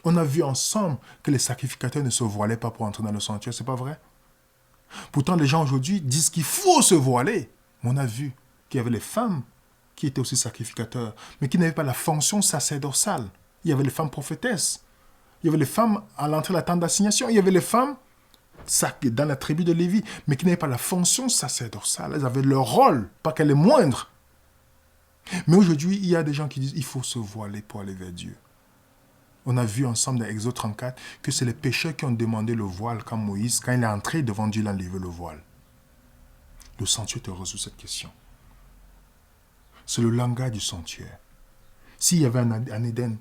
On a vu ensemble que les sacrificateurs ne se voilaient pas pour entrer dans le sanctuaire, c'est pas vrai? Pourtant, les gens aujourd'hui disent qu'il faut se voiler. Mais on a vu qu'il y avait les femmes qui étaient aussi sacrificateurs, mais qui n'avaient pas la fonction sacerdotale. Il y avait les femmes prophétesses. Il y avait les femmes à l'entrée de la tente d'assignation. Il y avait les femmes dans la tribu de Lévi, mais qui n'avaient pas la fonction sacerdotale. Elles avaient leur rôle, pas qu'elle est moindre. Mais aujourd'hui, il y a des gens qui disent qu'il faut se voiler pour aller vers Dieu. On a vu ensemble dans Exode 34 que c'est les pécheurs qui ont demandé le voile quand Moïse, quand il est entré devant Dieu, il a enlevé le voile. Le sanctuaire te résout cette question. C'est le langage du sanctuaire. S'il y avait un Éden,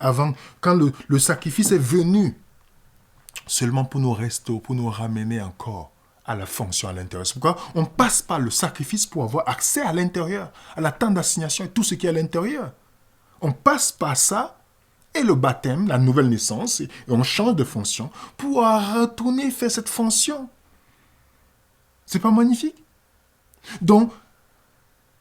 avant, quand le sacrifice est venu, seulement pour nous restaurer, pour nous ramener encore à la fonction à l'intérieur. C'est pourquoi on passe par le sacrifice pour avoir accès à l'intérieur, à la tente d'assignation et tout ce qui est à l'intérieur. On passe par ça et le baptême, la nouvelle naissance, et on change de fonction pour retourner faire cette fonction. C'est pas magnifique? Donc,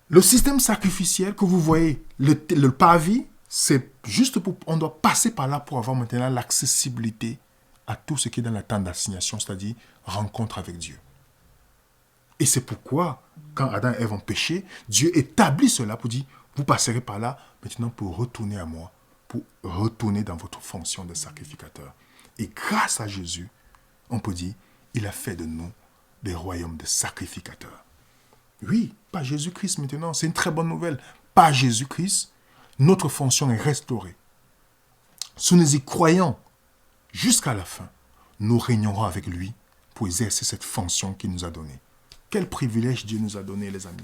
le système sacrificiel que vous voyez, le parvis, c'est juste pour, on doit passer par là pour avoir maintenant l'accessibilité à tout ce qui est dans la tente d'assignation, c'est-à-dire rencontre avec Dieu. Et c'est pourquoi, quand Adam et Ève ont péché, Dieu établit cela pour dire, vous passerez par là maintenant pour retourner à moi, pour retourner dans votre fonction de sacrificateur. Et grâce à Jésus, on peut dire, il a fait de nous des royaumes de sacrificateurs. Oui, pas Jésus-Christ maintenant, c'est une très bonne nouvelle. Pas Jésus-Christ, notre fonction est restaurée. Si nous y croyons jusqu'à la fin, nous régnerons avec lui pour exercer cette fonction qu'il nous a donnée. Quel privilège Dieu nous a donné, les amis.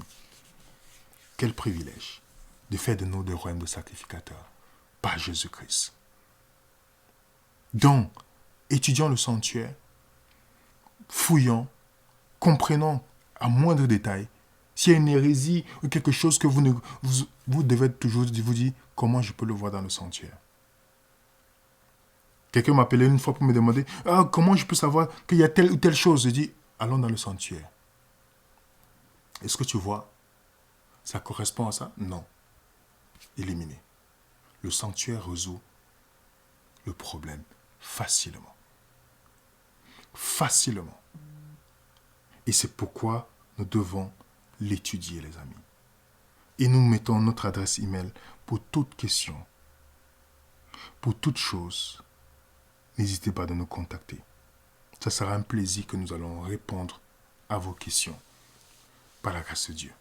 Quel privilège de faire de nous des royaumes de sacrificateurs par Jésus-Christ. Donc, étudions le sanctuaire, fouillons, comprenons à moindre détail. S'il y a une hérésie ou quelque chose que vous devez toujours vous dire, comment je peux le voir dans le sanctuaire. Quelqu'un m'appelait une fois pour me demander, comment je peux savoir qu'il y a telle ou telle chose. Je dis, allons dans le sanctuaire. Est-ce que tu vois? Ça correspond à ça? Non. Éliminé. Le sanctuaire résout le problème facilement. Facilement. Et c'est pourquoi nous devons l'étudier, les amis. Et nous mettons notre adresse email pour toute question, pour toute chose. N'hésitez pas à nous contacter. Ça sera un plaisir que nous allons répondre à vos questions par la grâce de Dieu.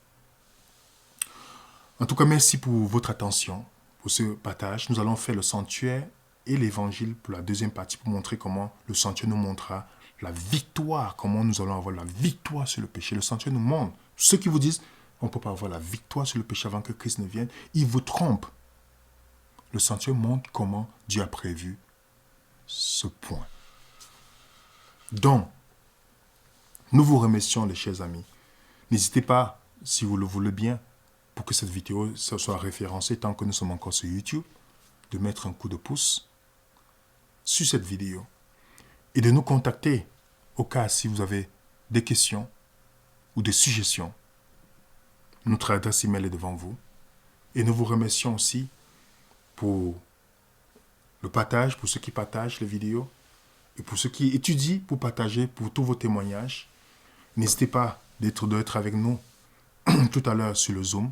En tout cas, merci pour votre attention, pour ce partage. Nous allons faire le sanctuaire et l'évangile pour la deuxième partie pour montrer comment le sanctuaire nous montrera la victoire, comment nous allons avoir la victoire sur le péché. Le sanctuaire nous montre. Ceux qui vous disent on ne peut pas avoir la victoire sur le péché avant que Christ ne vienne, ils vous trompent. Le sanctuaire montre comment Dieu a prévu ce point. Donc, nous vous remercions, les chers amis. N'hésitez pas, si vous le voulez bien, pour que cette vidéo soit référencée tant que nous sommes encore sur YouTube, de mettre un coup de pouce sur cette vidéo et de nous contacter au cas si vous avez des questions ou des suggestions. Notre adresse email est devant vous. Et nous vous remercions aussi pour le partage, pour ceux qui partagent les vidéos et pour ceux qui étudient pour partager, pour tous vos témoignages. N'hésitez pas d'être avec nous tout à l'heure sur le Zoom.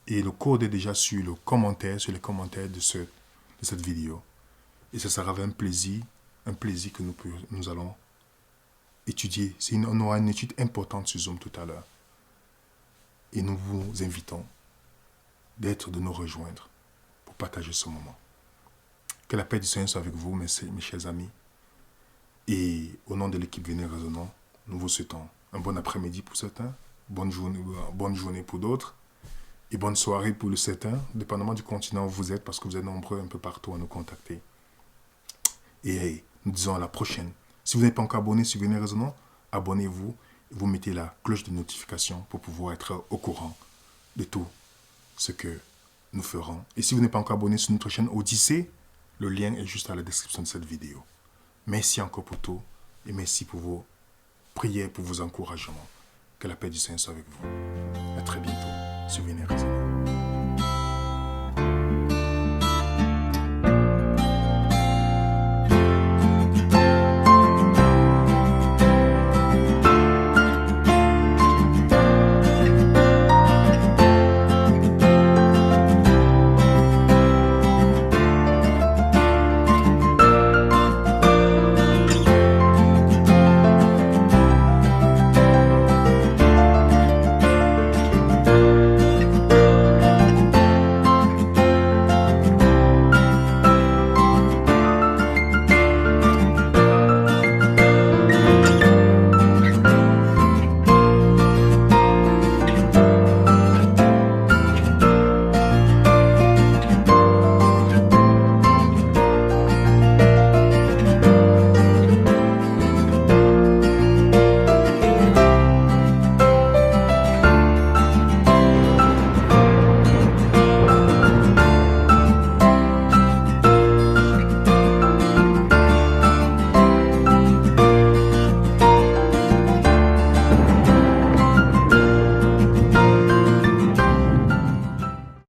Et le code est déjà sur les commentaires de cette vidéo. Et ce sera un plaisir que nous allons étudier. On aura une étude importante sur Zoom tout à l'heure. Et nous vous invitons de nous rejoindre pour partager ce moment. Que la paix du Seigneur soit avec vous, mes chers amis. Et au nom de l'équipe Venez Raisonnons, nous vous souhaitons un bon après-midi pour certains, bonne journée pour d'autres, et bonne soirée pour certains, dépendamment du continent où vous êtes, parce que vous êtes nombreux un peu partout à nous contacter. Et nous disons à la prochaine. Si vous n'êtes pas encore abonné sur Venez Raisonnons, abonnez-vous. Vous mettez la cloche de notification pour pouvoir être au courant de tout ce que nous ferons. Et si vous n'êtes pas encore abonné sur notre chaîne Odyssée, le lien est juste à la description de cette vidéo. Merci encore pour tout et merci pour vos prières, pour vos encouragements. Que la paix du Seigneur soit avec vous. À très bientôt sur Venez Raisonnons.